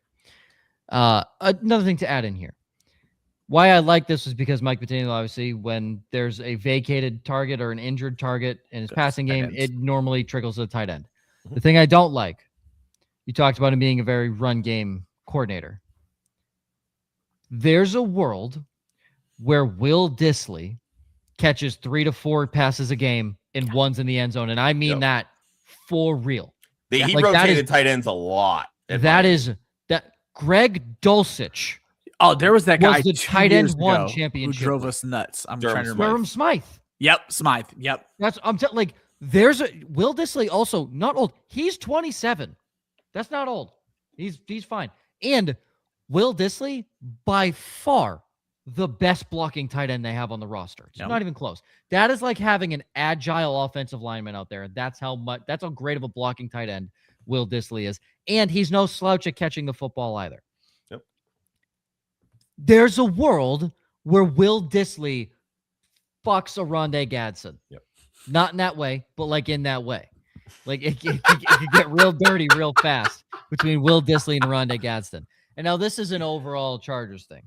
Another thing to add in here. Why I like this is because Mike McDaniel, obviously, when there's a vacated target or an injured target in his passing game, it normally trickles to the tight end. Mm-hmm. The thing I don't like, you talked about him being a very run game coordinator. There's a world where Will Dissly catches 3 to 4 passes a game and one's in the end zone. And I mean that for real. He rotated tight ends a lot. That Greg Dulcich. Oh, there was that guy was the tight end one championship who drove us nuts. I'm trying to remember. Durham Smythe. Yep, Smythe. Yep. There's a Will Dissly, also not old. He's 27. That's not old. He's fine. And Will Dissly, by far the best blocking tight end they have on the roster. It's not even close. That is like having an agile offensive lineman out there. That's how great of a blocking tight end Will Dissly is. And he's no slouch at catching the football either. Yep. There's a world where Will Dissly fucks Oronde Gadsden. Yep. Not in that way, but like in that way. Like it could get real dirty real fast between Will Dissly and Oronde Gadsden. And now this is an overall Chargers thing.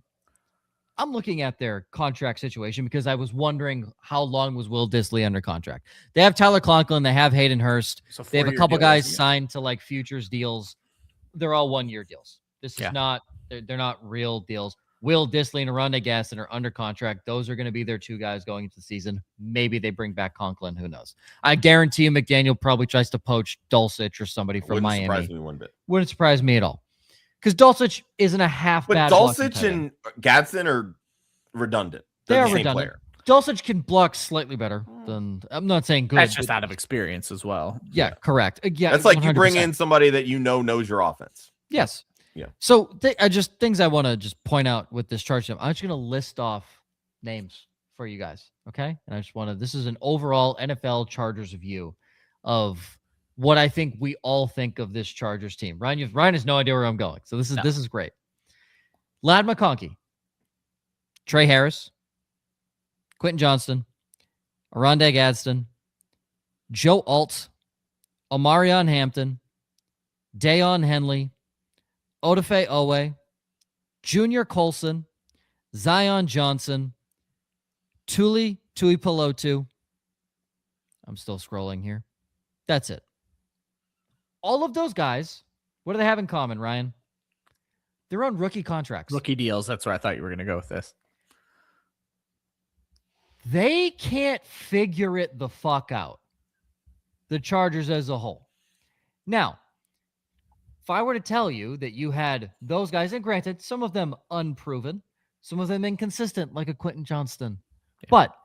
I'm looking at their contract situation because I was wondering how long was Will Dissly under contract. They have Tyler Conklin. They have Hayden Hurst. They have a couple guys signed to like futures deals. They're all 1-year deals. This is not, they're not real deals. Will Dissly and Oronde Gadsden are under contract. Those are going to be their 2 guys going into the season. Maybe they bring back Conklin. Who knows? I guarantee you McDaniel probably tries to poach Dulcich or somebody from Miami. Wouldn't surprise me one bit. Wouldn't surprise me at all. Because Dulcich isn't a half bad. But Dulcich and Gadsden are redundant. They're the redundant. Player. Dulcich can block slightly better than. I'm not saying good. That's just out of experience as well. Yeah, correct. Yeah, that's like 100%. You bring in somebody that knows your offense. Yes. Yeah. So things I want to just point out with this chart. I'm just going to list off names for you guys. Okay. And I just want to. This is an overall NFL Chargers view of what I think we all think of this Chargers team. Ryan has no idea where I'm going. So this is great. Ladd McConkey, Trey Harris, Quinton Johnston, Oronde Gadsden, Joe Alt, Omarion Hampton, Dayon Henley, Odafe Owe, Junior Colson, Zion Johnson, Tuli Tuipulotu. I'm still scrolling here. That's it. All of those guys, what do they have in common, Ryan? They're on rookie contracts. Rookie deals. That's where I thought you were going to go with this. They can't figure it the fuck out. The Chargers as a whole. Now, if I were to tell you that you had those guys, and granted, some of them unproven, some of them inconsistent, like a Quinton Johnston, but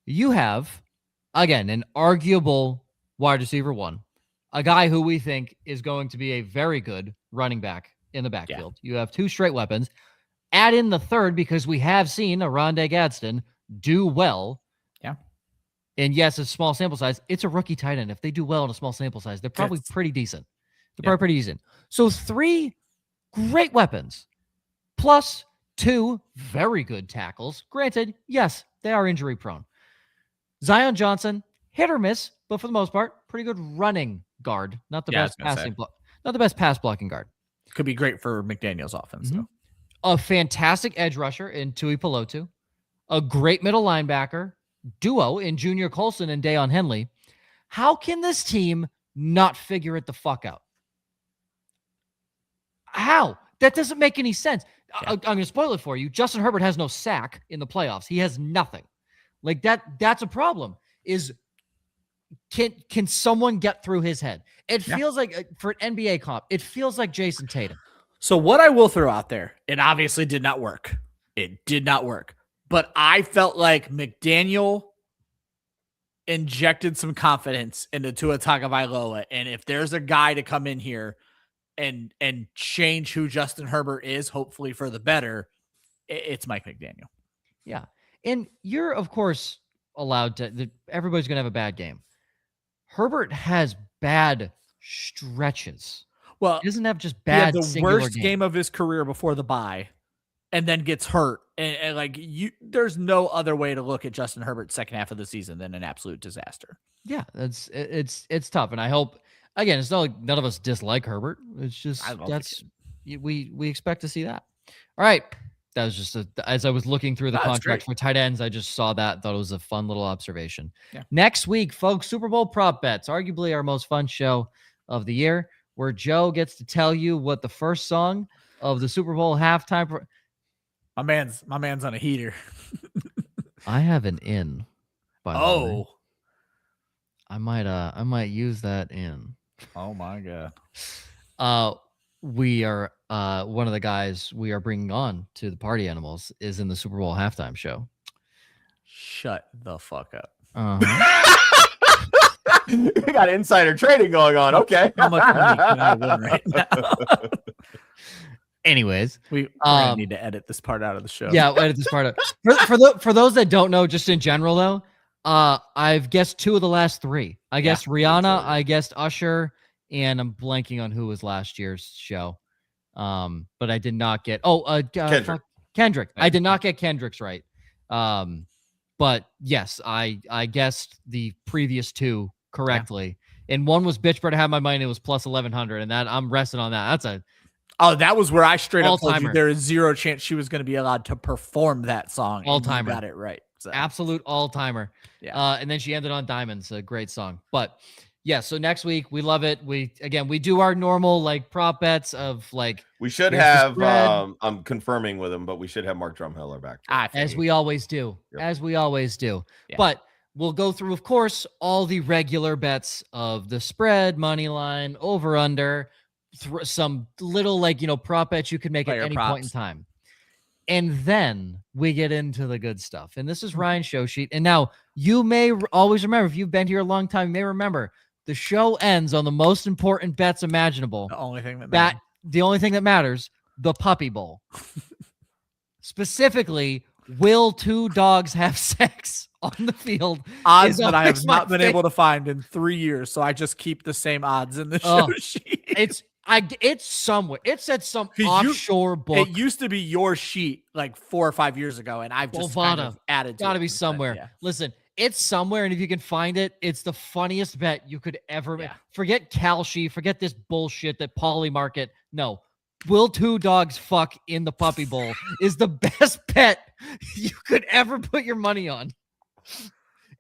you have, again, an arguable wide receiver one, a guy who we think is going to be a very good running back in the backfield. You have two straight weapons. Add in the third, because we have seen Oronde Gadsden do well. Yeah. And yes, it's a small sample size. It's a rookie tight end. If they do well in a small sample size, they're probably pretty decent. They're probably pretty decent. So 3 great weapons plus 2 very good tackles. Granted, yes, they are injury prone. Zion Johnson, hit or miss, but for the most part, pretty good running guard. Not the best passing not the best pass blocking guard. Could be great for McDaniel's offense, though. A fantastic edge rusher in Tui Pelotu. A great middle linebacker duo in Junior Colson and Dayon Henley. How can this team not figure it the fuck out? How? That doesn't make any sense. I'm going to spoil it for you. Justin Herbert has no sack in the playoffs. He has nothing. Like that's a problem. Can someone get through his head? It feels like, for an NBA comp, it feels like Jason Tatum. So what I will throw out there, it obviously did not work. It did not work. But I felt like McDaniel injected some confidence into Tua Tagovailoa. And if there's a guy to come in here and change who Justin Herbert is, hopefully for the better, it's Mike McDaniel. Yeah. And you're, of course, allowed to, everybody's going to have a bad game. Herbert has bad stretches. Well, he doesn't have just bad. He had the worst game of his career before the bye, and then gets hurt. And like there's no other way to look at Justin Herbert's second half of the season than an absolute disaster. Yeah, it's tough, and I hope, again, it's not like none of us dislike Herbert. It's just we expect to see that. All right. That was just as I was looking through the contract for tight ends, I just saw that. Thought it was a fun little observation. Yeah. Next week, folks, Super Bowl prop bets, arguably our most fun show of the year, where Joe gets to tell you what the first song of the Super Bowl halftime. My man's on a heater. I have an in. By the way. I might use that in. Oh my God. We are one of the guys we are bringing on to the Party Animals is in the Super Bowl halftime show. Shut the fuck up. We got insider trading going on. Okay. How much money can I win right now? Anyways, we need to edit this part out of the show. Yeah, we'll edit this part out. For those that don't know, just in general though, I've guessed 2 of the last 3. I guessed Rihanna, I guessed Usher, and I'm blanking on who was last year's show. But I did not get Kendrick. I did not get Kendrick's right. But yes, I guessed the previous 2 correctly. Yeah. And one was Bitch Better Have My Money. It was plus 1,100, and that I'm resting on that. That was where I straight up told you there is 0 chance she was going to be allowed to perform that song. All-timer. Got it right. So. Absolute all-timer. Yeah. And then she ended on Diamonds, a great song. But yeah, so next week, we love it. We do our normal like prop bets of like. We should have, I'm confirming with him, but we should have Mark Drumheller back. As we always do. Yep. As we always do. Yeah. But we'll go through, of course, all the regular bets of the spread, money line, over, under, some little prop bets you can make at any point in time. And then we get into the good stuff. And this is Ryan's show sheet. And now you may always remember, if you've been here a long time, you may remember the show ends on the most important bets imaginable. The only thing that matters, the Puppy Bowl. Specifically, will 2 dogs have sex on the field? Odds that I have not been able to find in 3 years. So I just keep the same odds in the show sheet. It's somewhere. It's at some offshore book. It used to be your sheet like 4 or 5 years ago, and I've just kind of added to it. Gotta be somewhere. Yeah. Listen, it's somewhere, and if you can find it, it's the funniest bet you could ever make. Forget Kalshi, forget this bullshit that Pauly market. No. Will 2 dogs fuck in the Puppy Bowl is the best bet you could ever put your money on.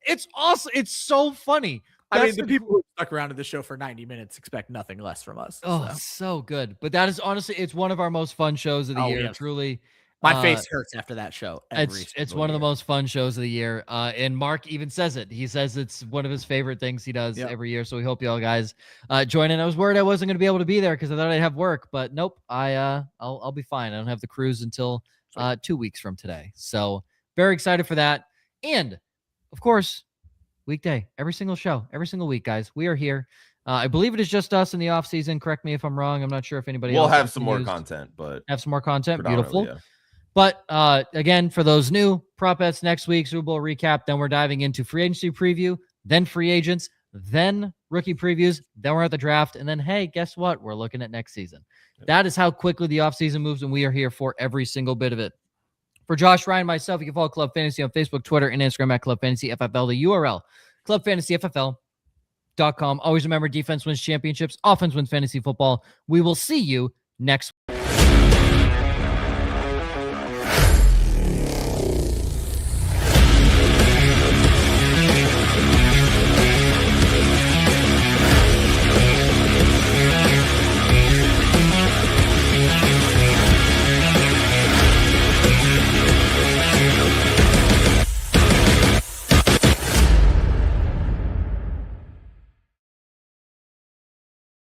It's awesome. It's so funny. The people who stuck around to the show for 90 minutes expect nothing less from us. So good. But that is honestly, it's one of our most fun shows of the year. Yes. Truly. My face hurts after that show. It's one of the most fun shows of the year. And Mark even says it. He says it's one of his favorite things he does every year. So we hope you all guys join in. I was worried I wasn't going to be able to be there because I thought I'd have work, but nope. I'll be fine. I don't have the cruise until 2 weeks from today. So very excited for that. And of course, weekday, every single show, every single week, guys. We are here. I believe it is just us in the off season. Correct me if I'm wrong. I'm not sure if anybody else. We'll have some more content, but have some more content. Beautiful. Yeah. But again, for those new prop bets next week, Super Bowl recap. Then we're diving into free agency preview, then free agents, then rookie previews. Then we're at the draft. And then, hey, guess what? We're looking at next season. Yep. That is how quickly the offseason moves, and we are here for every single bit of it. For Josh, Ryan, myself, you can follow Club Fantasy on Facebook, Twitter, and Instagram at Club Fantasy FFL. The URL, clubfantasyffl.com. Always remember, defense wins championships. Offense wins fantasy football. We will see you next week.